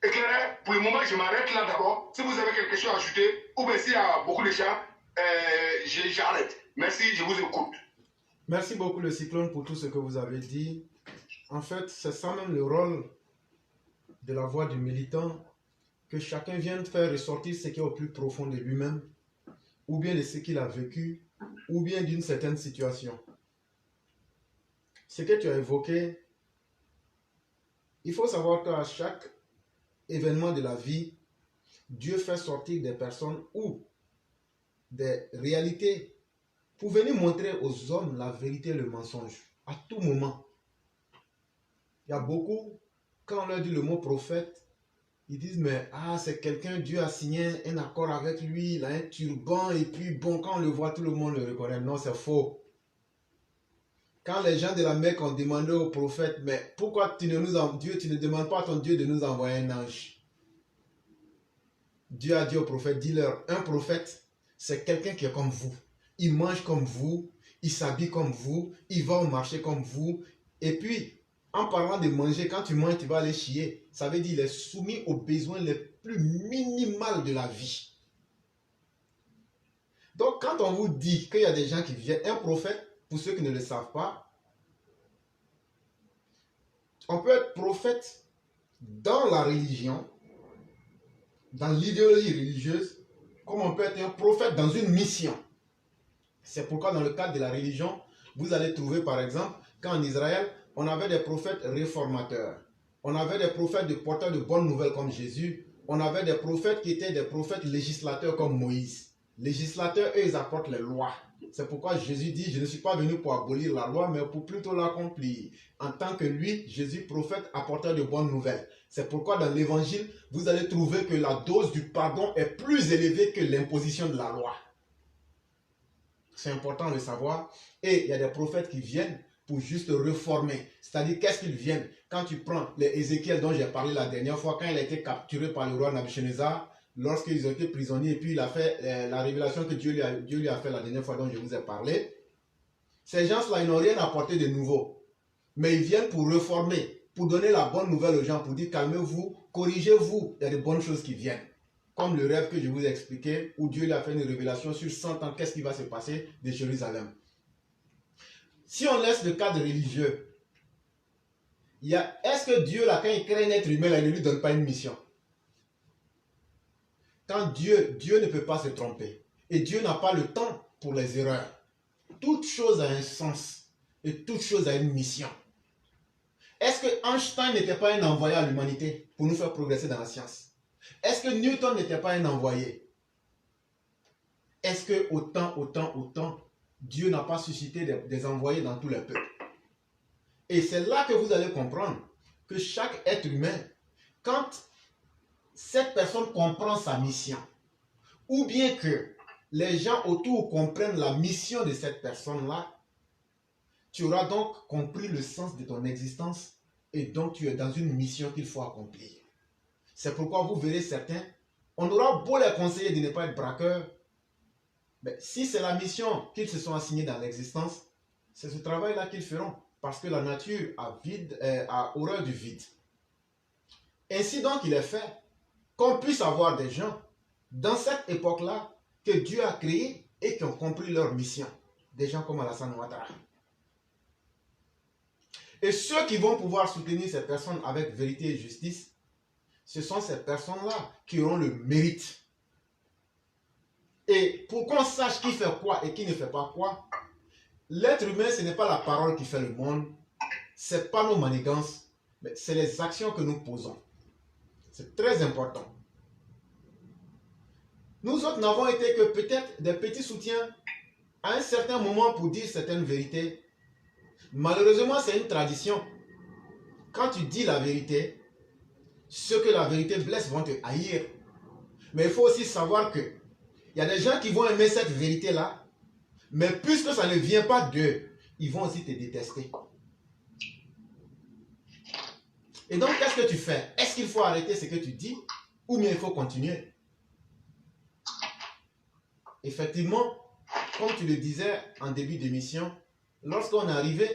S1: Éclairé, pour le moment, je m'arrête là d'abord. Si vous avez quelque chose à ajouter, ou bien s'il y a beaucoup de gens, j'arrête. Merci, je vous écoute.
S2: Merci beaucoup le Cyclone pour tout ce que vous avez dit. En fait, c'est ça même le rôle de la voix du militant, que chacun vienne faire ressortir ce qui est au plus profond de lui-même, ou bien de ce qu'il a vécu, ou bien d'une certaine situation. Ce que tu as évoqué, il faut savoir qu'à chaque événement de la vie, Dieu fait sortir des personnes ou des réalités pour venir montrer aux hommes la vérité et le mensonge à tout moment. Il y a beaucoup, quand on leur dit le mot prophète, ils disent mais c'est quelqu'un, Dieu a signé un accord avec lui, il a un turban et puis bon, quand on le voit, tout le monde le reconnaît. Non, c'est faux. Quand les gens de la Mecque ont demandé au prophète, mais pourquoi tu ne demandes pas à ton Dieu de nous envoyer un ange? Dieu a dit au prophète, dis-leur, un prophète, c'est quelqu'un qui est comme vous. Il mange comme vous, il s'habille comme vous, il va au marché comme vous. Et puis, en parlant de manger, quand tu manges, tu vas aller chier. Ça veut dire qu'il est soumis aux besoins les plus minimaux de la vie. Donc, quand on vous dit qu'il y a des gens qui viennent, un prophète, pour ceux qui ne le savent pas, on peut être prophète dans la religion, dans l'idéologie religieuse, comme on peut être un prophète dans une mission. C'est pourquoi dans le cadre de la religion, vous allez trouver par exemple, qu'en Israël, on avait des prophètes réformateurs. On avait des prophètes de porteurs de bonnes nouvelles comme Jésus. On avait des prophètes qui étaient des prophètes législateurs comme Moïse. Législateurs, eux, ils apportent les lois. C'est pourquoi Jésus dit, je ne suis pas venu pour abolir la loi, mais pour plutôt l'accomplir. En tant que lui, Jésus, prophète, apporteur de bonnes nouvelles. C'est pourquoi dans l'évangile, vous allez trouver que la dose du pardon est plus élevée que l'imposition de la loi. C'est important de le savoir. Et il y a des prophètes qui viennent pour juste réformer. C'est-à-dire, qu'est-ce qu'ils viennent? Quand tu prends les Ézéchiel dont j'ai parlé la dernière fois, quand il a été capturé par le roi Nabuchodonosor, lorsqu'ils ont été prisonniers, et puis il a fait la révélation que Dieu lui a fait la dernière fois dont je vous ai parlé, ces gens-là, ils n'ont rien apporté de nouveau. Mais ils viennent pour réformer, pour donner la bonne nouvelle aux gens, pour dire calmez-vous, corrigez-vous, il y a de bonnes choses qui viennent. Comme le rêve que je vous ai expliqué, où Dieu lui a fait une révélation sur 100 ans, qu'est-ce qui va se passer de Jérusalem. Si on laisse le cadre religieux, est-ce que Dieu, là, quand il crée un être humain, là, il ne lui donne pas une mission? Quand Dieu ne peut pas se tromper. Et Dieu n'a pas le temps pour les erreurs. Toute chose a un sens. Et toute chose a une mission. Est-ce que Einstein n'était pas un envoyé à l'humanité pour nous faire progresser dans la science? Est-ce que Newton n'était pas un envoyé? Est-ce que autant Dieu n'a pas suscité des envoyés dans tous les peuples. Et c'est là que vous allez comprendre que chaque être humain, quand cette personne comprend sa mission, ou bien que les gens autour comprennent la mission de cette personne-là, tu auras donc compris le sens de ton existence et donc tu es dans une mission qu'il faut accomplir. C'est pourquoi vous verrez certains, on aura beau les conseiller de ne pas être braqueurs, mais si c'est la mission qu'ils se sont assignés dans l'existence, c'est ce travail-là qu'ils feront, parce que la nature a horreur du vide. Ainsi donc il est fait qu'on puisse avoir des gens dans cette époque-là que Dieu a créés et qui ont compris leur mission. Des gens comme Alassane Ouattara. Et ceux qui vont pouvoir soutenir ces personnes avec vérité et justice, ce sont ces personnes-là qui auront le mérite. Et pour qu'on sache qui fait quoi et qui ne fait pas quoi, l'être humain, ce n'est pas la parole qui fait le monde, ce n'est pas nos manigances, mais c'est les actions que nous posons. C'est très important. Nous autres n'avons été que peut-être des petits soutiens à un certain moment pour dire certaines vérités. Malheureusement, c'est une tradition. Quand tu dis la vérité, ceux que la vérité blesse vont te haïr. Mais il faut aussi savoir que il y a des gens qui vont aimer cette vérité-là, mais puisque ça ne vient pas d'eux, ils vont aussi te détester. Et donc, qu'est-ce que tu fais? Est-ce qu'il faut arrêter ce que tu dis ou bien il faut continuer? Effectivement, comme tu le disais en début d'émission, lorsqu'on est arrivé,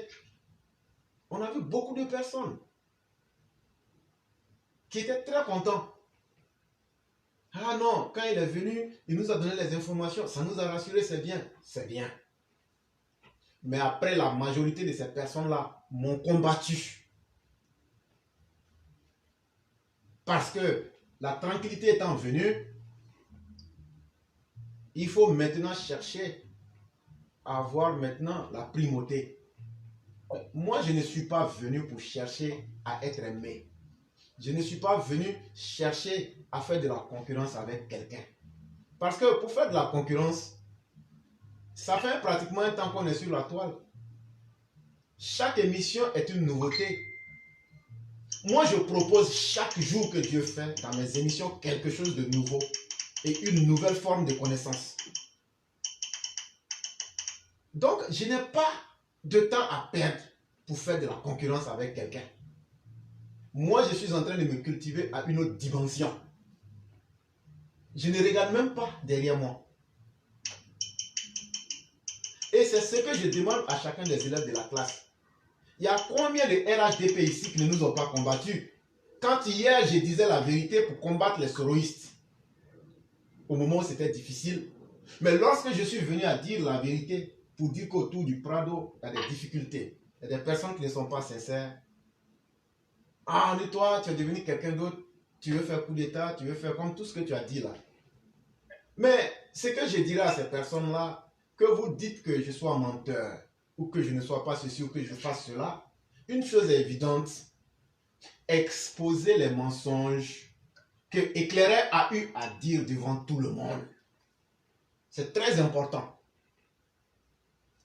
S2: on a vu beaucoup de personnes qui étaient très contents. Ah non, quand il est venu, il nous a donné les informations, ça nous a rassurés, c'est bien. C'est bien. Mais après, la majorité de ces personnes-là m'ont combattu. Parce que la tranquillité étant venue, il faut maintenant chercher à avoir maintenant la primauté. Moi, je ne suis pas venu pour chercher à être aimé. Je ne suis pas venu chercher à faire de la concurrence avec quelqu'un. Parce que pour faire de la concurrence, ça fait pratiquement un temps qu'on est sur la toile. Chaque émission est une nouveauté. Moi, je propose chaque jour que Dieu fait dans mes émissions quelque chose de nouveau et une nouvelle forme de connaissance. Donc, je n'ai pas de temps à perdre pour faire de la concurrence avec quelqu'un. Moi, je suis en train de me cultiver à une autre dimension. Je ne regarde même pas derrière moi. Et c'est ce que je demande à chacun des élèves de la classe. Il y a combien de RHDP ici qui ne nous ont pas combattus? Quand hier, je disais la vérité pour combattre les soroïstes, au moment où c'était difficile. Mais lorsque je suis venu à dire la vérité, pour dire qu'autour du Prado, il y a des difficultés. Il y a des personnes qui ne sont pas sincères. Ah, mais toi, tu es devenu quelqu'un d'autre. Tu veux faire coup d'état, tu veux faire comme tout ce que tu as dit là. Mais ce que je dirais à ces personnes-là, que vous dites que je sois menteur, ou que je ne sois pas ceci, ou que je fasse cela, une chose est évidente, exposer les mensonges que Éclaireur a eu à dire devant tout le monde. C'est très important.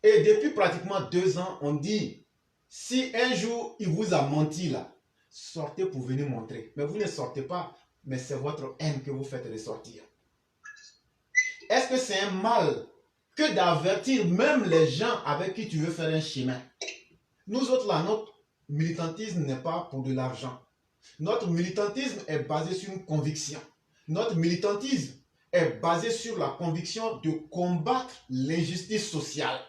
S2: Et depuis pratiquement 2 ans, on dit, si un jour il vous a menti là, sortez pour venir montrer. Mais vous ne sortez pas, mais c'est votre haine que vous faites ressortir. Est-ce que c'est un mal que d'avertir même les gens avec qui tu veux faire un chemin? Nous autres là, notre militantisme n'est pas pour de l'argent. Notre militantisme est basé sur une conviction. Notre militantisme est basé sur la conviction de combattre l'injustice sociale,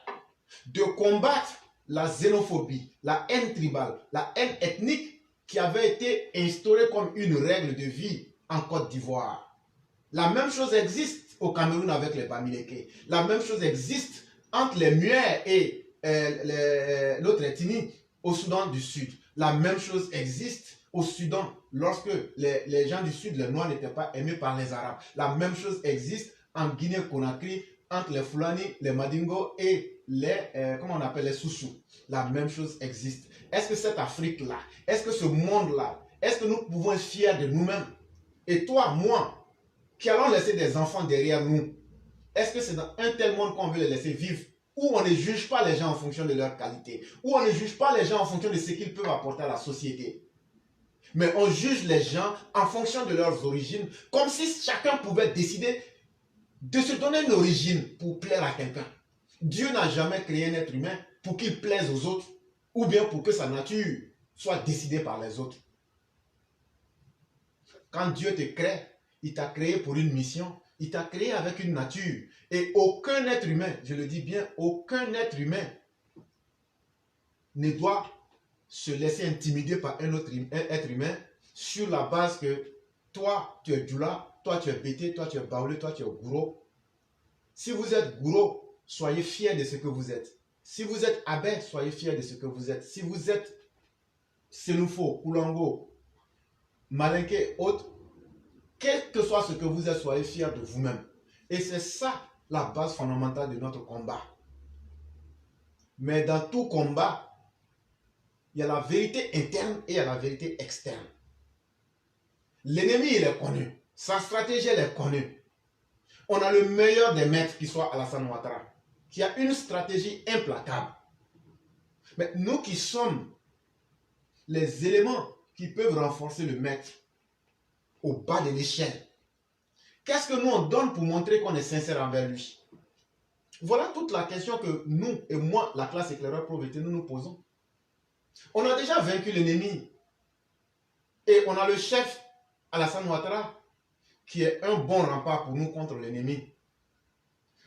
S2: de combattre la xénophobie, la haine tribale, la haine ethnique qui avait été instaurée comme une règle de vie en Côte d'Ivoire. La même chose existe au Cameroun avec les Bamileke. La même chose existe entre les Muers et l'autre ethnie au Soudan du Sud. La même chose existe au Soudan lorsque les gens du Sud, les Noirs, n'étaient pas aimés par les Arabes. La même chose existe en Guinée-Conakry entre les Fulani, les Madingo et comment on appelle les Soussous. La même chose existe. Est-ce que cette Afrique-là, est-ce que ce monde-là, est-ce que nous pouvons être fiers de nous-mêmes? Et toi, moi, qui allons laisser des enfants derrière nous, est-ce que c'est dans un tel monde qu'on veut les laisser vivre? où on ne juge pas les gens en fonction de leur qualité, où on ne juge pas les gens en fonction de ce qu'ils peuvent apporter à la société. Mais on juge les gens en fonction de leurs origines, comme si chacun pouvait décider de se donner une origine pour plaire à quelqu'un. Dieu n'a jamais créé un être humain pour qu'il plaise aux autres, ou bien pour que sa nature soit décidée par les autres. Quand Dieu te crée, il t'a créé pour une mission, il t'a créé avec une nature. Et aucun être humain, je le dis bien, aucun être humain ne doit se laisser intimider par un autre être humain sur la base que toi, tu es Djoula, toi, tu es Bété, toi, tu es Baoulé, toi, tu es Gouro. Si vous êtes Gouro, soyez fiers de ce que vous êtes. Si vous êtes Abé, soyez fiers de ce que vous êtes. Si vous êtes Sénoufo, Koulango, Malinké, autres, quel que soit ce que vous êtes, soyez fiers de vous-même. Et c'est ça la base fondamentale de notre combat. Mais dans tout combat, il y a la vérité interne et il y a la vérité externe. L'ennemi, il est connu. Sa stratégie, elle est connue. On a le meilleur des maîtres qui soit Alassane Ouattara, qui a une stratégie implacable. Mais nous qui sommes les éléments qui peuvent renforcer le maître au bas de l'échelle, qu'est-ce que nous on donne pour montrer qu'on est sincère envers lui? Voilà toute la question que nous et moi, la classe éclaireur Pro-VT, nous nous posons. On a déjà vaincu l'ennemi. Et on a le chef Alassane Ouattara qui est un bon rempart pour nous contre l'ennemi.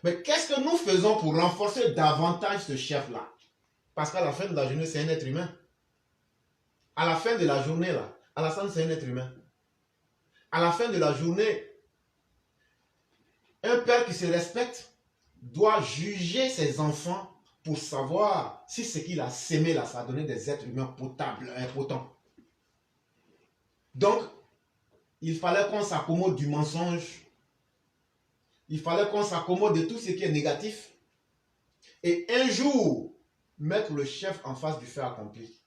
S2: Mais qu'est-ce que nous faisons pour renforcer davantage ce chef-là? Parce qu'à la fin de la journée, c'est un être humain. À la fin de la journée, là, Alassane, c'est un être humain. À la fin de la journée, un père qui se respecte doit juger ses enfants pour savoir si ce qu'il a sémé là, ça a donné des êtres humains potables, impotents. Donc, il fallait qu'on s'accommode du mensonge. Il fallait qu'on s'accommode de tout ce qui est négatif. Et un jour, mettre le chef en face du fait accompli.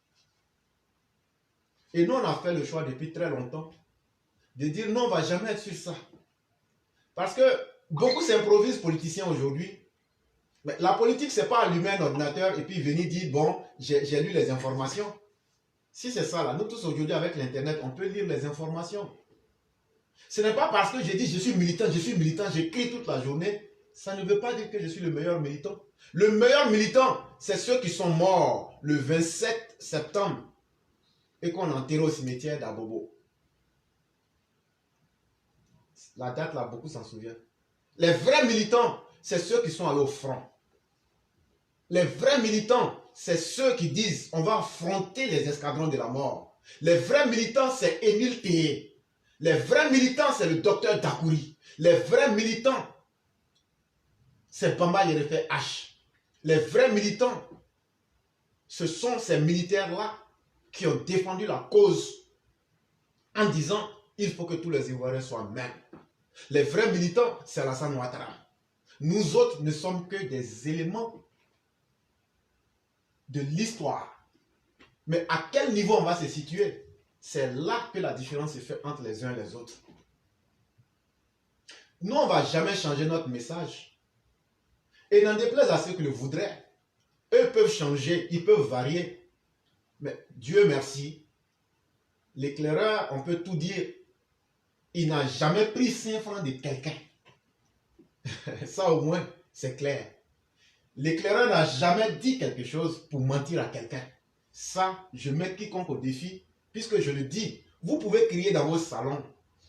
S2: Et nous, on a fait le choix depuis très longtemps de dire non, on ne va jamais être sur ça. Parce que beaucoup s'improvisent politiciens aujourd'hui. Mais la politique, ce n'est pas allumer un ordinateur et puis venir dire, bon, j'ai lu les informations. Si c'est ça, là, nous tous aujourd'hui avec l'Internet, on peut lire les informations. Ce n'est pas parce que j'ai dit je suis militant, j'écris toute la journée. Ça ne veut pas dire que je suis le meilleur militant. Le meilleur militant, c'est ceux qui sont morts le 27 septembre et qu'on a enterré au cimetière d'Abobo. La date là, beaucoup s'en souviennent. Les vrais militants, c'est ceux qui sont allés au front. Les vrais militants, c'est ceux qui disent on va affronter les escadrons de la mort. Les vrais militants, c'est Émile Théé. Les vrais militants, c'est le docteur Dakouri. Les vrais militants, c'est Bamba Yerefe H. Les vrais militants, ce sont ces militaires-là qui ont défendu la cause en disant il faut que tous les Ivoiriens soient mêmes. Les vrais militants, c'est Alassane Ouattara. Nous autres ne sommes que des éléments de l'histoire. Mais à quel niveau on va se situer? C'est là que la différence se fait entre les uns et les autres. Nous, on ne va jamais changer notre message. Et n'en déplaise à ceux qui le voudraient. Eux peuvent changer, ils peuvent varier. Mais Dieu merci, l'éclaireur, on peut tout dire, il n'a jamais pris 5 francs de quelqu'un. Ça au moins, c'est clair. L'éclaireur n'a jamais dit quelque chose pour mentir à quelqu'un. Ça, je mets quiconque au défi, puisque je le dis, vous pouvez crier dans vos salons,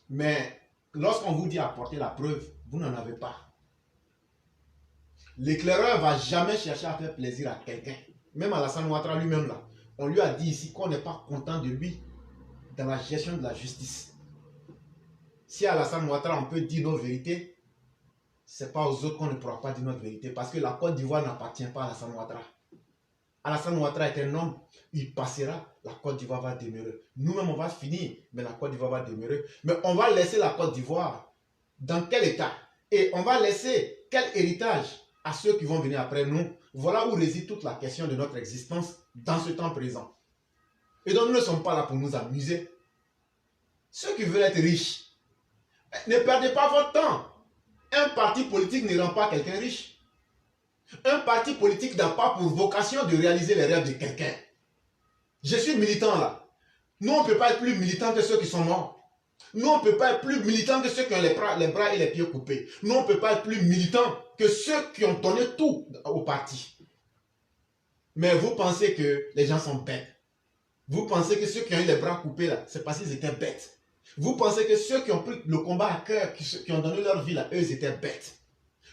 S2: mais lorsqu'on vous dit apporter la preuve, vous n'en avez pas. L'éclaireur ne va jamais chercher à faire plaisir à quelqu'un. Même Alassane Ouattara lui-même là, on lui a dit ici qu'on n'est pas content de lui dans la gestion de la justice. Si à Alassane Ouattara on peut dire nos vérités, ce n'est pas aux autres qu'on ne pourra pas dire notre vérité, parce que la Côte d'Ivoire n'appartient pas à Alassane Ouattara. Alassane Ouattara est un homme, il passera, la Côte d'Ivoire va demeurer. Nous-mêmes, on va finir, mais la Côte d'Ivoire va demeurer. Mais on va laisser la Côte d'Ivoire dans quel état? Et on va laisser quel héritage à ceux qui vont venir après nous? Voilà où réside toute la question de notre existence dans ce temps présent. Et donc, nous ne sommes pas là pour nous amuser. Ceux qui veulent être riches, ne perdez pas votre temps. Un parti politique ne rend pas quelqu'un riche. Un parti politique n'a pas pour vocation de réaliser les rêves de quelqu'un. Je suis militant là. Nous, on ne peut pas être plus militant que ceux qui sont morts. Nous, on ne peut pas être plus militant que ceux qui ont les bras et les pieds coupés. Nous, on ne peut pas être plus militant que ceux qui ont donné tout au parti. Mais vous pensez que les gens sont bêtes. Vous pensez que ceux qui ont eu les bras coupés là, c'est parce qu'ils étaient bêtes. Vous pensez que ceux qui ont pris le combat à cœur, qui ont donné leur vie là, eux, ils étaient bêtes.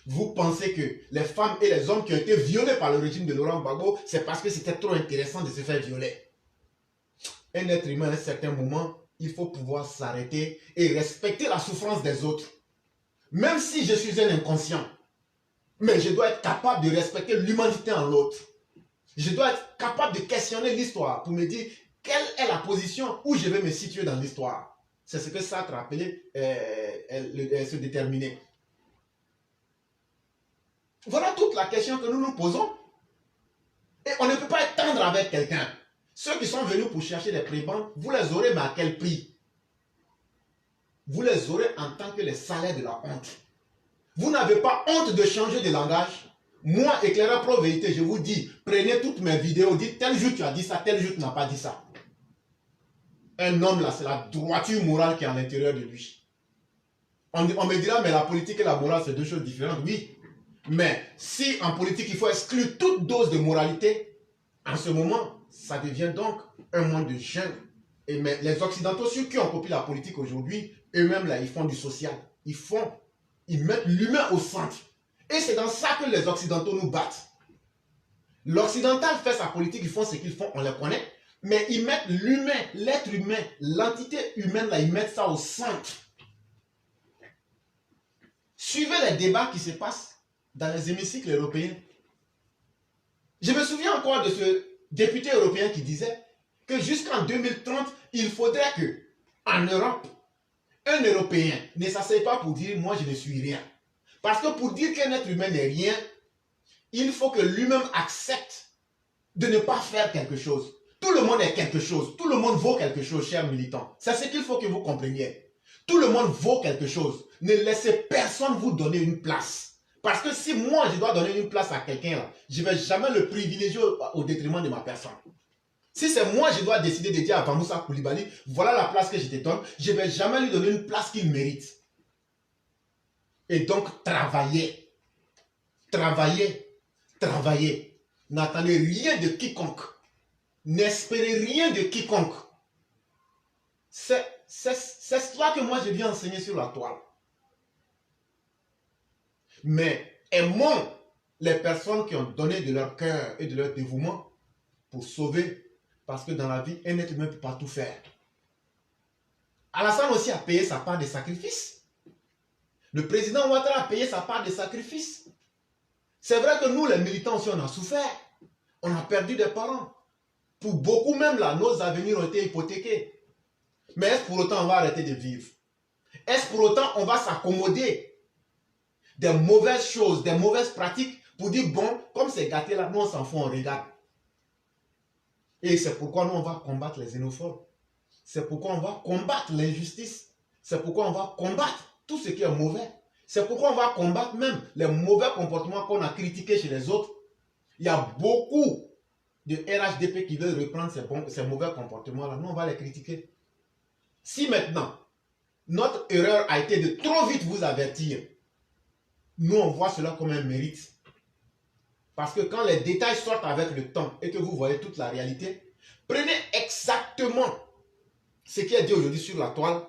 S2: Vous pensez que les femmes et les hommes qui ont été violés par le régime de Laurent Gbagbo, c'est parce que c'était trop intéressant de se faire violer. Un être humain, à un certain moment, il faut pouvoir s'arrêter et respecter la souffrance des autres. Même si je suis un inconscient, mais je dois être capable de respecter l'humanité en l'autre. Je dois être capable de questionner l'histoire pour me dire quelle est la position où je vais me situer dans l'histoire. C'est ce que Sartre appelait se déterminer. Voilà toute la question que nous nous posons. Et on ne peut pas être tendre avec quelqu'un. Ceux qui sont venus pour chercher des prébendes, vous les aurez, mais à quel prix? Vous les aurez en tant que les salaires de la honte. Vous n'avez pas honte de changer de langage. Moi, éclaireur pro vérité, je vous dis, prenez toutes mes vidéos, dites tel jour tu as dit ça, tel jour tu n'as pas dit ça. Un homme là, c'est la droiture morale qui est à l'intérieur de lui. On me dira, mais la politique et la morale, c'est deux choses différentes. Oui, mais si en politique, il faut exclure toute dose de moralité, en ce moment, ça devient donc un monde de jeunes. Et mais les Occidentaux, ceux qui ont copié la politique aujourd'hui, eux-mêmes là, ils font du social. Ils mettent l'humain au centre. Et c'est dans ça que les Occidentaux nous battent. L'Occidental fait sa politique, ils font ce qu'ils font, on les connaît. Mais ils mettent l'humain, l'être humain, l'entité humaine, là, ils mettent ça au centre. Suivez les débats qui se passent dans les hémicycles européens. Je me souviens encore de ce député européen qui disait que jusqu'en 2030, il faudrait que, en Europe, un Européen ne s'asseye pas pour dire « moi je ne suis rien ». Parce que pour dire qu'un être humain n'est rien, il faut que lui-même accepte de ne pas faire quelque chose. Tout le monde est quelque chose. Tout le monde vaut quelque chose, chers militants. C'est ce qu'il faut que vous compreniez. Tout le monde vaut quelque chose. Ne laissez personne vous donner une place. Parce que si moi, je dois donner une place à quelqu'un, je ne vais jamais le privilégier au détriment de ma personne. Si c'est moi, je dois décider de dire à Vamoussa Koulibaly, voilà la place que je te donne, je ne vais jamais lui donner une place qu'il mérite. Et donc, travaillez. Travaillez. Travaillez. N'attendez rien de quiconque. N'espérez rien de quiconque. C'est cela que moi je viens enseigner sur la toile. Mais aimons les personnes qui ont donné de leur cœur et de leur dévouement pour sauver. Parce que dans la vie, un être humain ne peut pas tout faire. Alassane aussi a payé sa part de sacrifice. Le président Ouattara a payé sa part de sacrifice. C'est vrai que nous, les militants aussi, on a souffert. On a perdu des parents. Pour beaucoup même, là, nos avenirs ont été hypothéqués. Mais est-ce pour autant on va arrêter de vivre? Est-ce pour autant on va s'accommoder des mauvaises choses, des mauvaises pratiques pour dire, bon, comme c'est gâté là, nous on s'en fout, on regarde. Et c'est pourquoi nous on va combattre les xénophobes. C'est pourquoi on va combattre l'injustice. C'est pourquoi on va combattre tout ce qui est mauvais. C'est pourquoi on va combattre même les mauvais comportements qu'on a critiqués chez les autres. Il y a beaucoup de RHDP qui veulent reprendre ces mauvais comportements-là. Nous, on va les critiquer. Si maintenant, notre erreur a été de trop vite vous avertir, nous, on voit cela comme un mérite. Parce que quand les détails sortent avec le temps et que vous voyez toute la réalité, prenez exactement ce qui est dit aujourd'hui sur la toile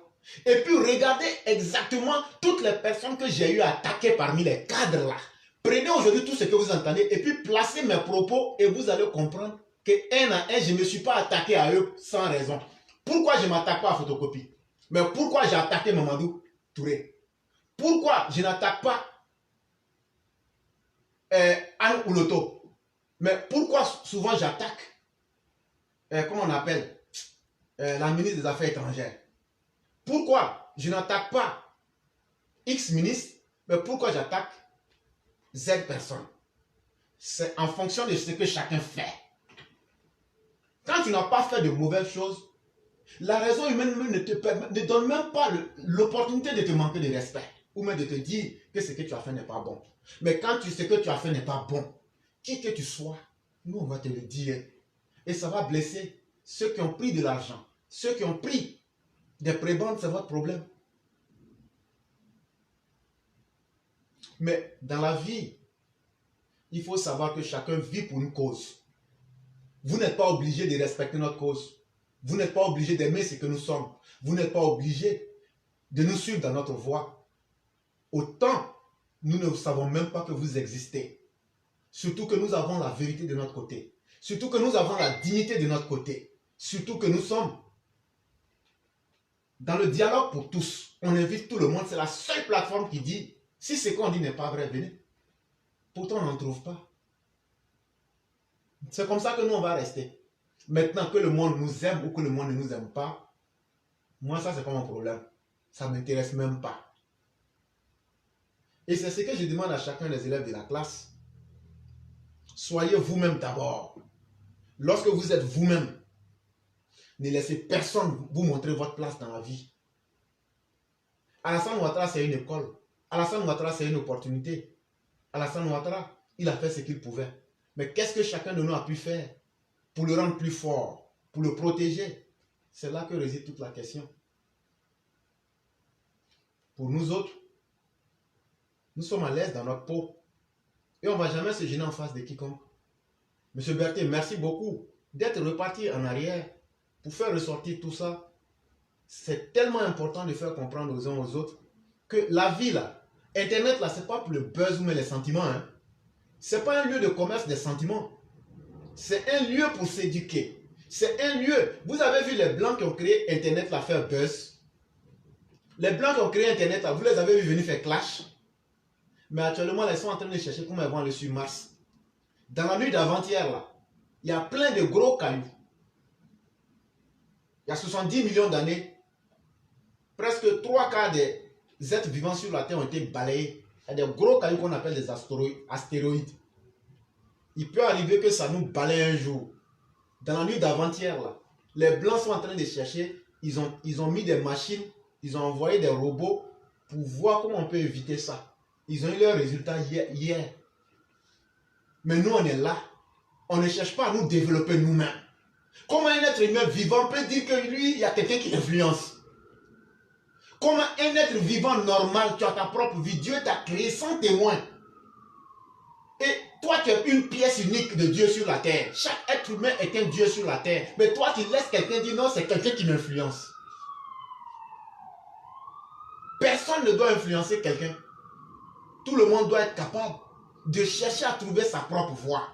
S2: et puis regardez exactement toutes les personnes que j'ai eu à attaquer parmi les cadres là. Prenez aujourd'hui tout ce que vous entendez et puis placez mes propos et vous allez comprendre que un à un, je ne me suis pas attaqué à eux sans raison. Pourquoi je ne m'attaque pas à Photocopie? Mais pourquoi j'ai attaqué Mamadou Touré? Pourquoi je n'attaque pas Anne Ouloto? Mais pourquoi souvent j'attaque comment on appelle la ministre des Affaires étrangères? Pourquoi je n'attaque pas X ministre? Mais pourquoi j'attaque Z personne? C'est en fonction de ce que chacun fait. Quand tu n'as pas fait de mauvaises choses, la raison humaine ne donne même pas l'opportunité de te manquer de respect ou même de te dire que ce que tu as fait n'est pas bon. Mais quand ce que tu as fait n'est pas bon, qui que tu sois, nous on va te le dire. Et ça va blesser ceux qui ont pris de l'argent. Ceux qui ont pris des prébendes, c'est votre problème. Mais dans la vie, il faut savoir que chacun vit pour une cause. Vous n'êtes pas obligé de respecter notre cause. Vous n'êtes pas obligé d'aimer ce que nous sommes. Vous n'êtes pas obligé de nous suivre dans notre voie. Autant, nous ne savons même pas que vous existez. Surtout que nous avons la vérité de notre côté. Surtout que nous avons la dignité de notre côté. Surtout que nous sommes dans le dialogue pour tous. On invite tout le monde. C'est la seule plateforme qui dit, si ce qu'on dit n'est pas vrai, venez. Pourtant, on n'en trouve pas. C'est comme ça que nous, on va rester. Maintenant, que le monde nous aime ou que le monde ne nous aime pas, moi, ça, c'est pas mon problème. Ça ne m'intéresse même pas. Et c'est ce que je demande à chacun des élèves de la classe. Soyez vous-même d'abord. Lorsque vous êtes vous-même, ne laissez personne vous montrer votre place dans la vie. Alassane Ouattara, c'est une école. Alassane Ouattara, c'est une opportunité. Alassane Ouattara, il a fait ce qu'il pouvait. Mais qu'est-ce que chacun de nous a pu faire pour le rendre plus fort, pour le protéger? C'est là que réside toute la question. Pour nous autres, nous sommes à l'aise dans notre peau. Et on ne va jamais se gêner en face de quiconque. Monsieur Berthet, merci beaucoup d'être reparti en arrière pour faire ressortir tout ça. C'est tellement important de faire comprendre aux uns aux autres que la vie là, Internet là, c'est pas pour le buzz mais les sentiments. Hein. C'est pas un lieu de commerce des sentiments. C'est un lieu pour s'éduquer. C'est un lieu. Vous avez vu les blancs qui ont créé Internet là faire buzz. Les blancs qui ont créé Internet là, vous les avez vu venir faire clash. Mais actuellement, ils sont en train de chercher comment ils vont aller sur Mars. Dans la nuit d'avant-hier, là, il y a plein de gros cailloux. Il y a 70 millions d'années, presque 3 quarts des êtres vivants sur la Terre ont été balayés. Il y a des gros cailloux qu'on appelle des astéroïdes. Il peut arriver que ça nous balaye un jour. Dans la nuit d'avant-hier, là, les Blancs sont en train de chercher. Ils ont mis des machines, ils ont envoyé des robots pour voir comment on peut éviter ça. Ils ont eu leurs résultats hier. Mais nous, on est là. On ne cherche pas à nous développer nous-mêmes. Comment un être humain vivant peut dire que lui, il y a quelqu'un qui l'influence? Comment un être vivant normal, tu as ta propre vie, Dieu t'a créé sans témoin. Et toi, tu es une pièce unique de Dieu sur la terre. Chaque être humain est un Dieu sur la terre. Mais toi, tu laisses quelqu'un dire non, c'est quelqu'un qui m'influence. Personne ne doit influencer quelqu'un. Tout le monde doit être capable de chercher à trouver sa propre voie.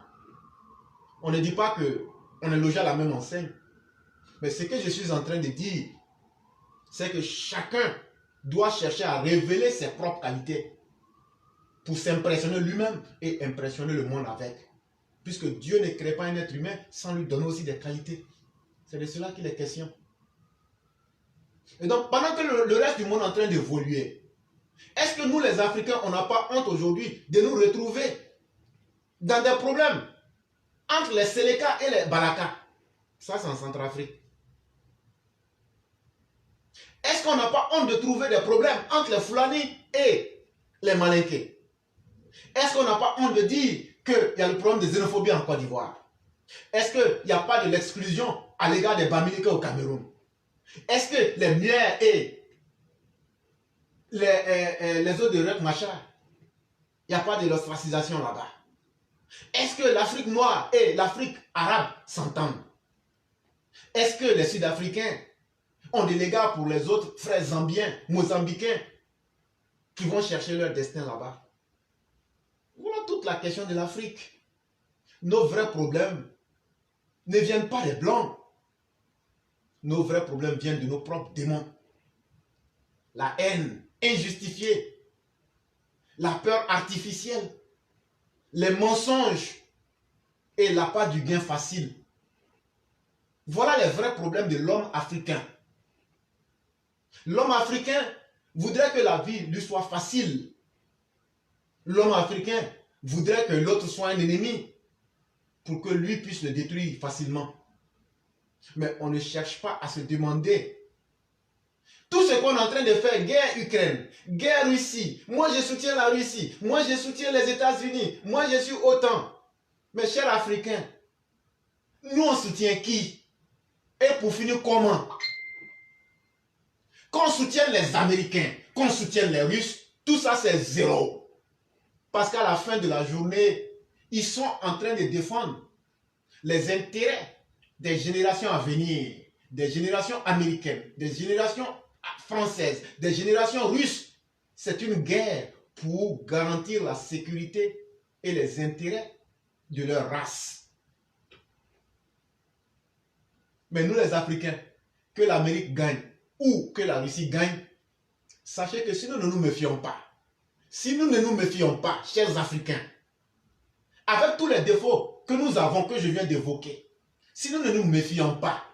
S2: On ne dit pas qu'on est logé à la même enseigne. Mais ce que je suis en train de dire, c'est que chacun doit chercher à révéler ses propres qualités pour s'impressionner lui-même et impressionner le monde avec. Puisque Dieu ne crée pas un être humain sans lui donner aussi des qualités. C'est de cela qu'il est question. Et donc, pendant que le reste du monde est en train d'évoluer, est-ce que nous, les Africains, on n'a pas honte aujourd'hui de nous retrouver dans des problèmes entre les Séléka et les Balaka? Ça, c'est en Centrafrique. Est-ce qu'on n'a pas honte de trouver des problèmes entre les Fulani et les Malinké? Est-ce qu'on n'a pas honte de dire qu'il y a le problème de xénophobie en Côte d'Ivoire? Est-ce qu'il n'y a pas de l'exclusion à l'égard des Bamileke au Cameroun? Est-ce que les Miers et les autres de Rek Machar, il n'y a pas de l'ostracisation là-bas? Est-ce que l'Afrique noire et l'Afrique arabe s'entendent? Est-ce que les Sud-Africains ont des égards pour les autres frères zambiens, mozambicains qui vont chercher leur destin là-bas? Voilà toute la question de l'Afrique. Nos vrais problèmes ne viennent pas des Blancs. Nos vrais problèmes viennent de nos propres démons. La haine injustifiée, la peur artificielle, les mensonges et l'appât du gain facile. Voilà les vrais problèmes de l'homme africain. L'homme africain voudrait que la vie lui soit facile. L'homme africain voudrait que l'autre soit un ennemi pour que lui puisse le détruire facilement. Mais on ne cherche pas à se demander. Tout ce qu'on est en train de faire, guerre Ukraine, guerre Russie, moi je soutiens la Russie, moi je soutiens les États-Unis, moi je suis OTAN. Mes chers Africains, nous on soutient qui? Et pour finir, comment? Qu'on soutienne les Américains, qu'on soutienne les Russes, tout ça c'est zéro. Parce qu'à la fin de la journée, ils sont en train de défendre les intérêts des générations à venir, des générations américaines, des générations françaises, des générations russes. C'est une guerre pour garantir la sécurité et les intérêts de leur race. Mais nous les Africains, que l'Amérique gagne ou que la Russie gagne, sachez que si nous ne nous méfions pas, chers Africains, avec tous les défauts que nous avons, que je viens d'évoquer, si nous ne nous méfions pas,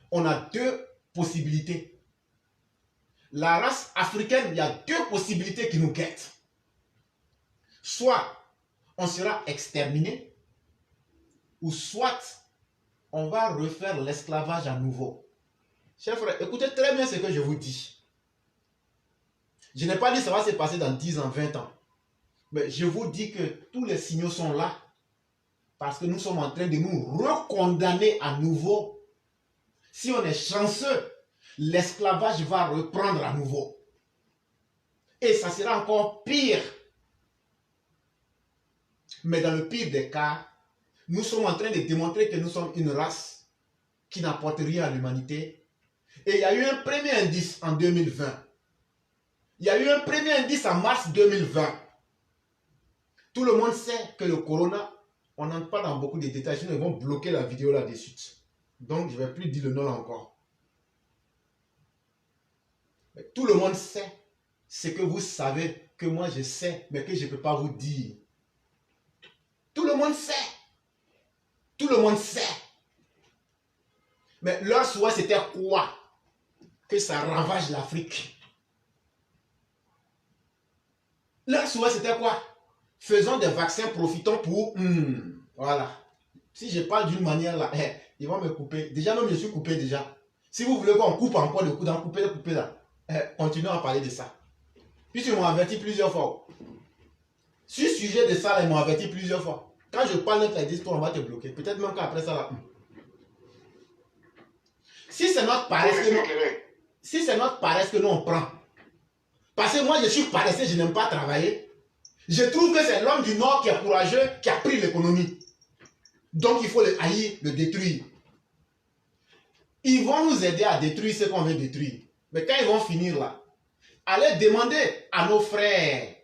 S2: on a deux possibilités. La race africaine, il y a deux possibilités qui nous guettent. Soit on sera exterminé, ou soit on va refaire l'esclavage à nouveau. Chers frères, écoutez très bien ce que je vous dis. Je n'ai pas dit que ça va se passer dans 10 ans, 20 ans. Mais je vous dis que tous les signaux sont là. Parce que nous sommes en train de nous recondamner à nouveau. Si on est chanceux, l'esclavage va reprendre à nouveau. Et ça sera encore pire. Mais dans le pire des cas, nous sommes en train de démontrer que nous sommes une race qui n'apporte rien à l'humanité. Et il y a eu un premier indice en 2020. Il y a eu un premier indice en mars 2020. Tout le monde sait que le corona, on n'entre pas dans beaucoup de détails, sinon ils vont bloquer la vidéo là-dessus. Donc, je ne vais plus dire le nom encore. Mais tout le monde sait ce que vous savez, que moi je sais, mais que je ne peux pas vous dire. Tout le monde sait. Tout le monde sait. Mais leur souhait, c'était quoi? Que ça ravage l'Afrique. Leur souhait, c'était quoi? Faisons des vaccins, profitons pour... voilà. Si je parle d'une manière là, ils vont me couper. Déjà, même je suis coupé déjà. Si vous voulez qu'on coupe encore le coup dans couper là, continuons à parler de ça. Puis ils m'ont averti plusieurs fois. Sur le sujet de ça, là, ils m'ont averti plusieurs fois. Quand je parle de ta histoire, on va te bloquer. Peut-être même qu'après ça, là... Si c'est notre paresse que nous... Si c'est notre paresse que nous on prend. Parce que moi, je suis paresseux, je n'aime pas travailler. Je trouve que c'est l'homme du Nord qui est courageux, qui a pris l'économie. Donc, il faut le haïr, le détruire. Ils vont nous aider à détruire ce qu'on veut détruire. Mais quand ils vont finir là, allez demander à nos frères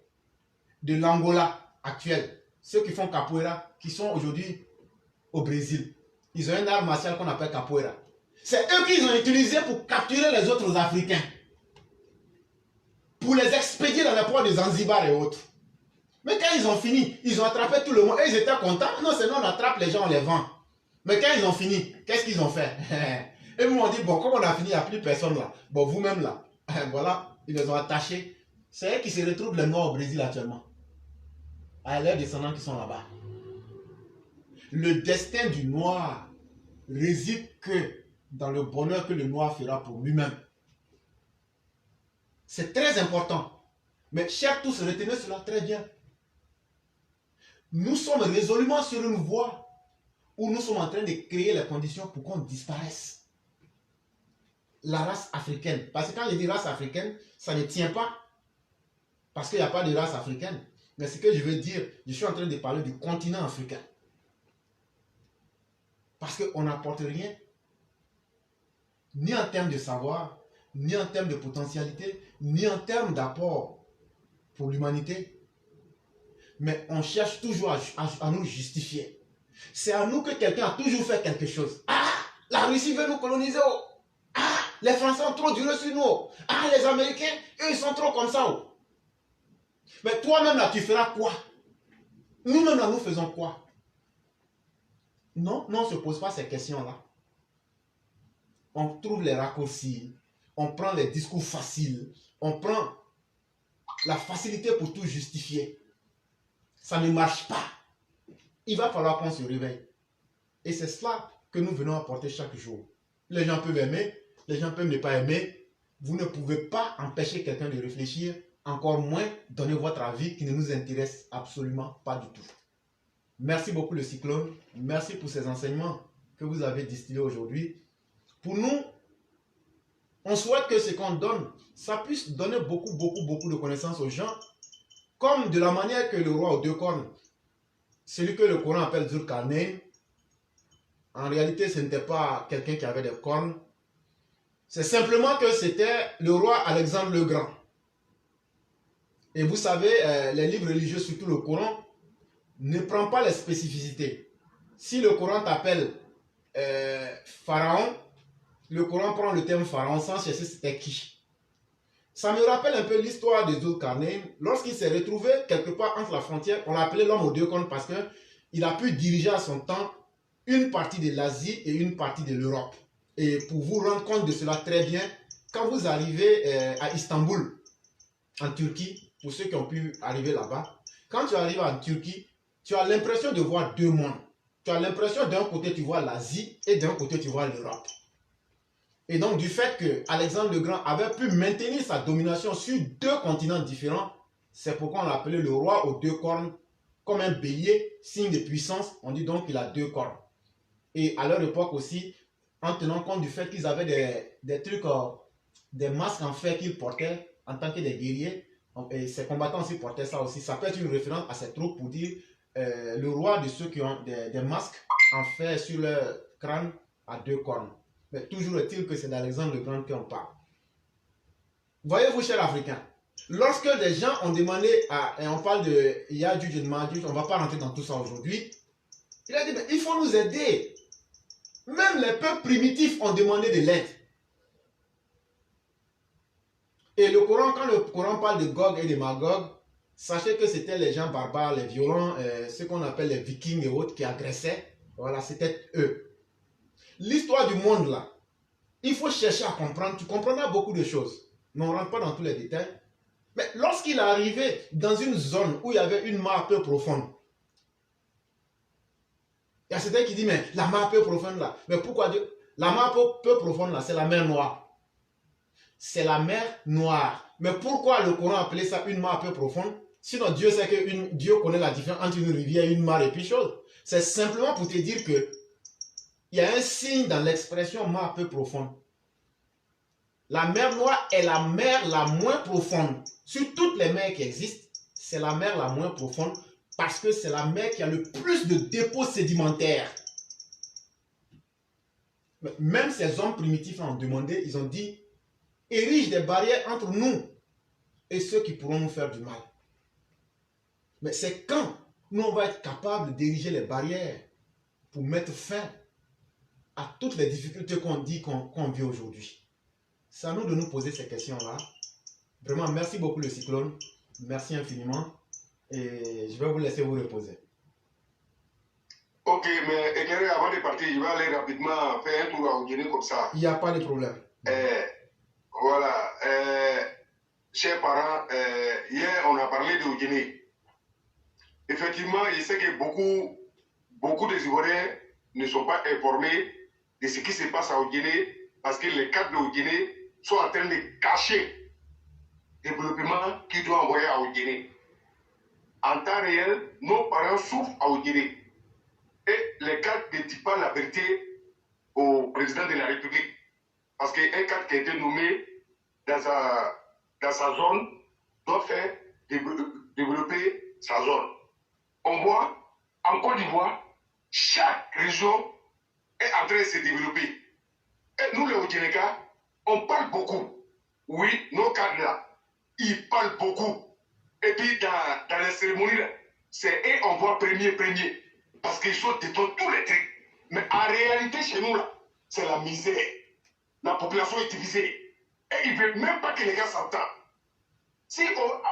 S2: de l'Angola actuel, ceux qui font capoeira, qui sont aujourd'hui au Brésil. Ils ont un art martial qu'on appelle capoeira. C'est eux qu'ils ont utilisé pour capturer les autres Africains. Pour les expédier dans les ports de Zanzibar et autres. Mais quand ils ont fini, ils ont attrapé tout le monde. Et ils étaient contents. Non, c'est nous, on attrape les gens, on les vend. Mais quand ils ont fini, qu'est-ce qu'ils ont fait? Et ils m'ont dit, bon, comme on a fini, il n'y a plus personne là. Bon, vous-même là. Voilà, ils les ont attachés. C'est eux qui se retrouvent les Noirs au Brésil actuellement. À leurs descendants qui sont là-bas. Le destin du Noir réside que dans le bonheur que le Noir fera pour lui-même. C'est très important. Mais chers tous, retenez cela très bien. Nous sommes résolument sur une voie où nous sommes en train de créer les conditions pour qu'on disparaisse. La race africaine. Parce que quand je dis race africaine, ça ne tient pas. Parce qu'il n'y a pas de race africaine. Mais ce que je veux dire, je suis en train de parler du continent africain. Parce qu'on n'apporte rien. Ni en termes de savoir, ni en termes de potentialité, ni en termes d'apport pour l'humanité. Mais on cherche toujours à nous justifier. C'est à nous que quelqu'un a toujours fait quelque chose. Ah, la Russie veut nous coloniser. Oh. Ah, les Français ont trop duré sur nous. Ah, les Américains, eux, ils sont trop comme ça. Oh. Mais toi-même, là, tu feras quoi? Nous-mêmes, là, nous faisons quoi? Non, on ne se pose pas ces questions-là. On trouve les raccourcis. On prend les discours faciles. On prend la facilité pour tout justifier. Ça ne marche pas. Il va falloir qu'on se réveille. Et c'est cela que nous venons apporter chaque jour. Les gens peuvent aimer, les gens peuvent ne pas aimer. Vous ne pouvez pas empêcher quelqu'un de réfléchir, encore moins donner votre avis qui ne nous intéresse absolument pas du tout. Merci beaucoup le cyclone. Merci pour ces enseignements que vous avez distillés aujourd'hui. Pour nous, on souhaite que ce qu'on donne, ça puisse donner beaucoup de connaissances aux gens, comme de la manière que le roi aux deux cornes, celui que le Coran appelle Zulkarnain, en réalité ce n'était pas quelqu'un qui avait des cornes, c'est simplement que c'était le roi Alexandre le Grand. Et vous savez, les livres religieux, surtout le Coran, ne prend pas les spécificités. Si le Coran t'appelle Pharaon, le Coran prend le terme Pharaon sans chercher c'était qui. Ça me rappelle un peu l'histoire de Zulkarnain. Lorsqu'il s'est retrouvé quelque part entre la frontière, on l'appelait l'homme aux deux cornes parce qu'il a pu diriger à son temps une partie de l'Asie et une partie de l'Europe. Et pour vous rendre compte de cela très bien, quand vous arrivez à Istanbul, en Turquie, pour ceux qui ont pu arriver là-bas, quand tu arrives en Turquie, tu as l'impression de voir deux mondes. Tu as l'impression d'un côté tu vois l'Asie et d'un côté tu vois l'Europe. Et donc du fait que Alexandre le Grand avait pu maintenir sa domination sur deux continents différents, c'est pourquoi on l'appelait le roi aux deux cornes, comme un bélier, signe de puissance, on dit donc qu'il a deux cornes. Et à leur époque aussi, en tenant compte du fait qu'ils avaient des trucs, des masques en fer qu'ils portaient en tant que des guerriers, et ces combattants aussi portaient ça aussi. Ça peut être une référence à ces troupes pour dire le roi de ceux qui ont des masques en fer sur leur crâne à deux cornes. Mais toujours est-il que c'est d'Alexandre le Grand qu'on parle. Voyez-vous, chers Africains, lorsque des gens ont demandé et on parle de Yadjuj et de Madjuj, on ne va pas rentrer dans tout ça aujourd'hui, il a dit, il faut nous aider. Même les peuples primitifs ont demandé de l'aide. Et le Coran, quand le Coran parle de Gog et de Magog, sachez que c'était les gens barbares, les violents, ceux qu'on appelle les vikings et autres qui agressaient. Voilà, c'était eux. L'histoire du monde là, il faut chercher à comprendre, tu comprendras beaucoup de choses. Mais on ne rentre pas dans tous les détails. Mais lorsqu'il est arrivé dans une zone où il y avait une mare peu profonde, il y a certains qui disent, mais la mare peu profonde là, mais pourquoi Dieu? La mare peu profonde là, c'est la mer Noire. C'est la mer Noire. Mais pourquoi le Coran appelait ça une mare peu profonde? Sinon Dieu sait que Dieu connaît la différence entre une rivière et une mare et puis chose. C'est simplement pour te dire que il y a un signe dans l'expression mare peu profonde. La mer Noire est la mer la moins profonde. Sur toutes les mers qui existent, c'est la mer la moins profonde parce que c'est la mer qui a le plus de dépôts sédimentaires. Même ces hommes primitifs ont demandé, ils ont dit, érige des barrières entre nous et ceux qui pourront nous faire du mal. Mais c'est quand nous on va être capable d'ériger les barrières pour mettre fin à toutes les difficultés qu'on dit qu'on vit aujourd'hui. C'est à nous de nous poser ces questions-là. Vraiment, merci beaucoup le cyclone. Merci infiniment. Et je vais vous laisser vous reposer.
S1: Ok, mais éclairé, avant de partir, je vais aller rapidement faire un tour à Oguéné comme ça.
S2: Il n'y a pas de problème.
S1: Voilà. Chers parents, hier on a parlé de Oguéné. Effectivement, je sais que beaucoup des Ivoiriens ne sont pas informés de ce qui se passe à Oguéné parce que les cadres de Oguéné sont en train de cacher le développement qu'ils doivent envoyer à Oguéné. En temps réel, nos parents souffrent à Oguéné. Et les cadres ne disent pas la vérité au président de la République. Parce qu'un cadre qui a été nommé dans sa zone doit faire développer sa zone. On voit en Côte d'Ivoire, chaque région est en train de se développer. Et nous, les Oguénékas, on parle beaucoup. Oui, nos cadres là, ils parlent beaucoup. Et puis dans les cérémonies, c'est eux on voit premier. Parce qu'ils sont détruits tous les trucs. Mais en réalité, chez nous là, c'est la misère. La population est divisée. Et ils ne veulent même pas que les gars s'entendent. Si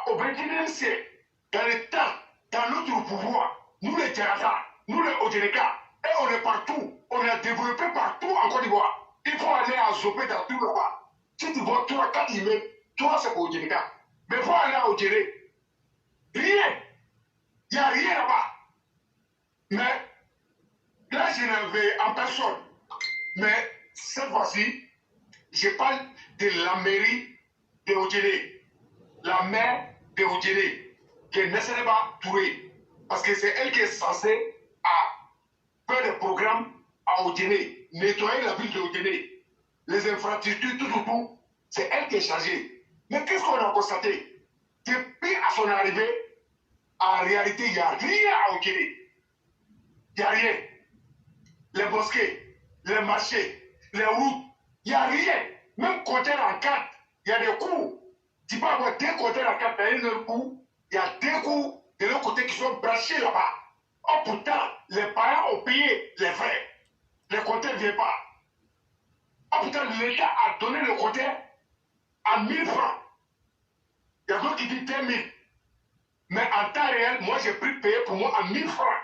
S1: au 21e siècle, dans le temps, dans notre pouvoir, nous les Djarata, nous les Oguénékas, et on est partout, on est développé partout en Côte d'Ivoire. Il faut aller à Zopé dans tout là-bas. Si tu vois 3-4 immeubles, toi c'est pour Oguénékas. Mais il faut aller à Oguéné. Rien. Il n'y a rien là-bas. Mais là, je ne vais en personne. Mais cette fois-ci, je parle de la mairie de Oguéné. La maire de Oguéné, qui est Nessereba Touré. Parce que c'est elle qui est censée faire des programmes à Odéné, nettoyer la ville de Odéné, les infrastructures, tout, c'est elle qui est chargée. Mais qu'est-ce qu'on a constaté? Depuis à son arrivée, en réalité, il n'y a rien à Odéné. Il n'y a rien. Les mosquées, les marchés, les routes, il n'y a rien. Même compteur en carte, il y a des coups. Tu peux avoir 2 compteurs en carte à un autre coup, il y a 2 coups de l'autre côté qui sont branchés là-bas. Oh pourtant, les parents ont payé les frais. Les compteurs ne viennent pas. Oh pourtant, l'État a donné le compteur à 1000 francs. Il y a d'autres qui disent 2000. Mais en temps réel, moi j'ai pris payer pour moi à 1000 francs.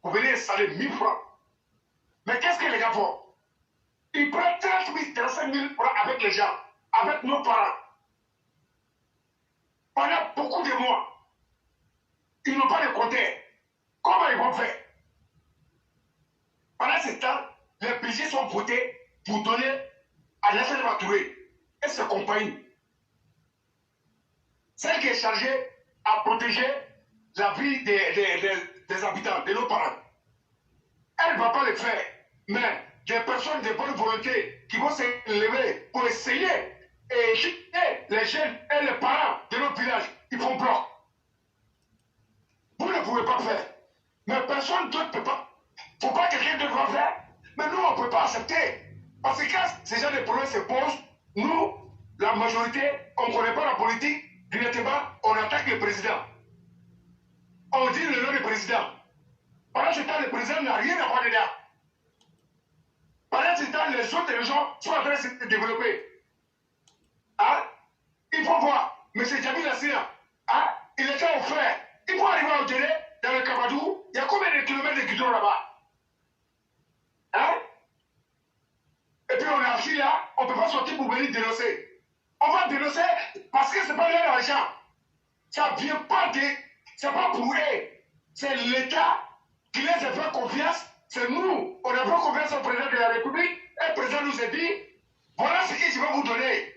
S1: Vous venez installer 1000 francs. Mais qu'est-ce que les gars font? Ils prennent 30 000, 35 000 francs avec les gens, avec nos parents. Pendant beaucoup de mois, ils n'ont pas de compteur. Comment ils vont faire? Pendant ce temps, les budgets sont votés pour donner à Nassel Touré et ses compagnies. Celle qui est chargée à protéger la vie des habitants, de nos parents. Elle ne va pas le faire. Mais des personnes de bonne volonté qui vont se lever pour essayer et les jeunes et les parents de nos villages, ils font bloc. Vous ne pouvez pas faire. Mais personne d'autre ne peut pas. Il ne faut pas que quelqu'un d'autre va faire. Mais nous, on ne peut pas accepter. Parce que quand ces gens de problèmes se posent, nous, la majorité, on ne connaît pas la politique. Directement, on attaque le président. On dit le nom du président. Pendant ce temps, le président n'a rien à voir dedans. Pendant ce temps, les autres régions sont en train de se développer. Hein? Il faut voir. M. Djabil Assina, hein? Il était au frère. Il faut arriver au Délé, dans le Kabadou. Il y a combien de kilomètres de goudron là-bas? Hein? Et puis on est assis là, on ne peut pas sortir pour venir dénoncer. On va dénoncer parce que ce n'est pas leur argent. Ça ne vient pas de... Ce n'est pas pour eux. C'est l'État qui les a fait confiance. C'est nous. On a fait confiance au président de la République. Et le président nous a dit, voilà ce que je vais vous donner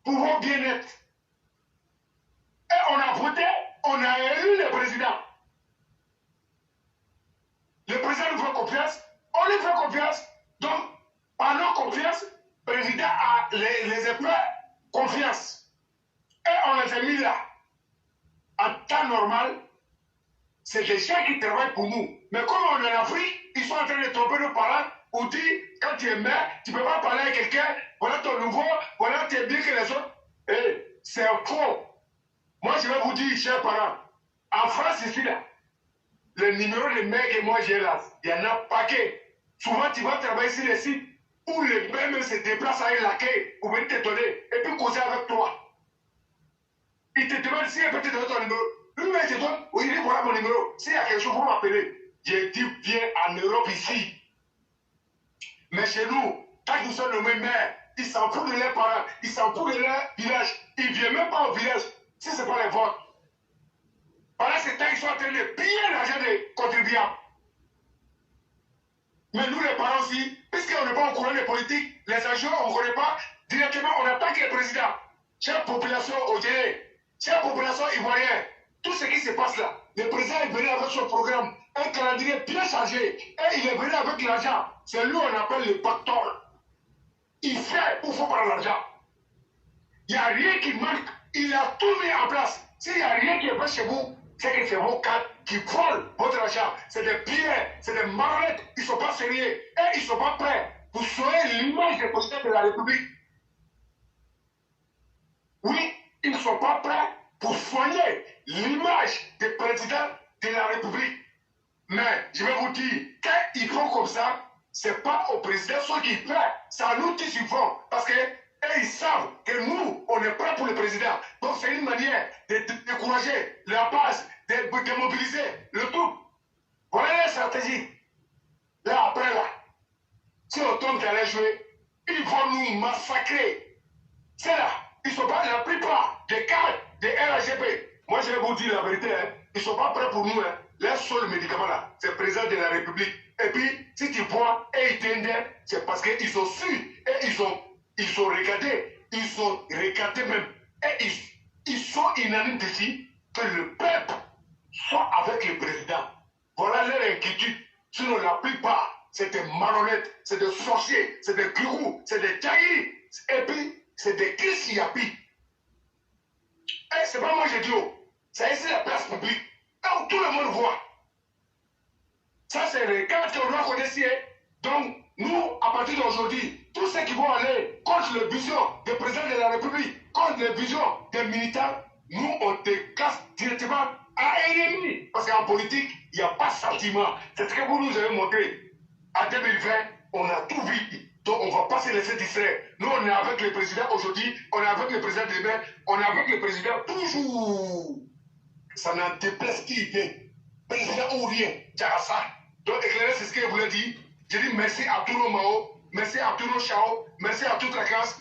S1: pour vos bien-être. Et on a voté, on a élu le président. Le président nous fait confiance, on lui fait confiance. Donc, par nos confiance, le président les a fait confiance. Et on les a mis là. En temps normal, c'est des gens qui travaillent pour nous. Mais comme on est en Afrique, ils sont en train de tromper nos parents ou dire, quand tu es mère, tu ne peux pas parler à quelqu'un, voilà ton nouveau, voilà tu es bien que les autres. Et c'est faux. Moi, je vais vous dire, chers parents, en France, ici, là, le numéro de mère que moi j'ai là, il y en a un paquet. Souvent, tu vas travailler sur les sites où les mères même se déplacent à un laquais pour venir te donner et puis causer avec toi. Il te demande si elle peut te donner ton numéro. Lui-même te donne, oui, il dit voilà mon numéro. S'il y a quelque chose, vous m'appelez. J'ai dit, viens en Europe ici. Mais chez nous, quand nous sommes nommés maires, ils s'en foutent de leurs parents, ils s'en foutent de leur village. Ils ne viennent même pas au village si ce n'est pas les votes. Pendant ce temps, ils sont en train de piller l'argent des contribuables. Mais nous, les parents aussi, puisqu'on n'est pas au courant des politiques, les agents, on ne connaît pas, directement, on attaque le président. Chère population odéenne, chère population ivoirienne, tout ce qui se passe là, le président est venu avec son programme, un calendrier bien chargé, et il est venu avec l'argent. C'est lui qu'on appelle le pactole. Il fait où il faut prendre l'argent. Il n'y a rien qui manque, il a tout mis en place. S'il n'y a rien qui est fait chez vous, c'est que c'est vos cadres qui volent votre argent. C'est des pilleurs, c'est des marionnettes, ils ne sont pas sérieux, et ils ne sont pas prêts pour soigner l'image des présidents de la République. Oui, ils ne sont pas prêts pour soigner l'image des présidents de la République. Mais je vais vous dire, quand ils font comme ça, ce n'est pas au président ceux qui font, c'est à nous qui y font. Parce que ils savent que nous, on est prêts pour le président. Donc c'est une manière de décourager la base, de démobiliser le tout. Voilà la stratégie. Là, après, là, si on tombe dans les jouets, ils vont nous massacrer. C'est là. Ils ne sont pas, la plupart des cadres des RAGP. Moi, je vais vous dire la vérité. Hein. Ils ne sont pas prêts pour nous. Hein. Les seuls médicaments là, c'est le président de la République. Et puis, si tu vois et ils t'aident, c'est parce qu'ils ont su et ils ont regardé. Ils ont regardé même. Et ils sont unanimes ici que le peuple soit avec le président. Voilà leur inquiétude. Sinon, la plupart, c'est des malhonnêtes, c'est des sorciers, c'est des gourous, c'est des jaillis. Et puis, c'est des Christiapis. Et c'est pas moi, j'ai dit, c'est ici la place publique. Là où tout le monde voit. Ça, c'est les cas qu'on doit connaître. Donc, nous, à partir d'aujourd'hui, tous ceux qui vont aller contre le vision des présidents de la République, contre les visions des militants, nous, on te classe directement à ennemi. Parce qu'en politique, il n'y a pas de sentiment. C'est ce que vous nous avez montré. En 2020, on a tout vu. Donc, on ne va pas se laisser distraire. Nous, on est avec le président aujourd'hui, on est avec le président demain, on est avec le président toujours. Ça n'en déplace qui vient. Président ou rien, ça. Donc, éclairer, c'est ce que je voulais dire. Je dis merci à tous nos Mao, merci à tous nos Chao, merci à toute la classe.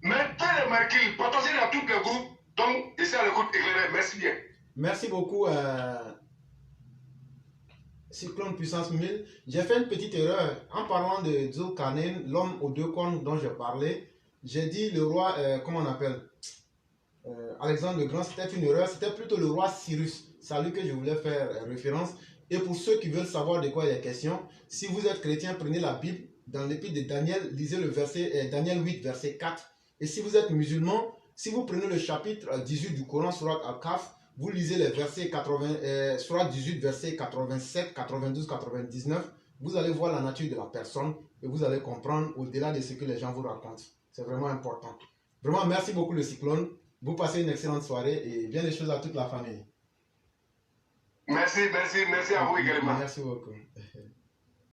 S1: Mettez les marquis, partagez dans tous les groupes. Donc, essayez à l'écoute éclairé. Merci bien.
S2: Merci beaucoup, Cyclone Puissance 1000. J'ai fait une petite erreur en parlant de Dzulkarnain, l'homme aux deux cornes dont je parlais. J'ai dit le roi, comment on appelle Alexandre le Grand, c'était une erreur. C'était plutôt le roi Cyrus. C'est à lui que je voulais faire référence. Et pour ceux qui veulent savoir de quoi il est question, si vous êtes chrétien, prenez la Bible. Dans l'épître de Daniel, lisez le verset Daniel 8, verset 4. Et si vous êtes musulman, si vous prenez le chapitre 18 du Coran, Surat Al-Kaf, vous lisez les versets 80, Surat 18, versets 87, 92, 99, vous allez voir la nature de la personne et vous allez comprendre au-delà de ce que les gens vous racontent. C'est vraiment important. Vraiment, merci beaucoup le Cyclone. Vous passez une excellente soirée et bien des choses à toute la famille.
S1: Merci à vous également.
S2: Merci beaucoup.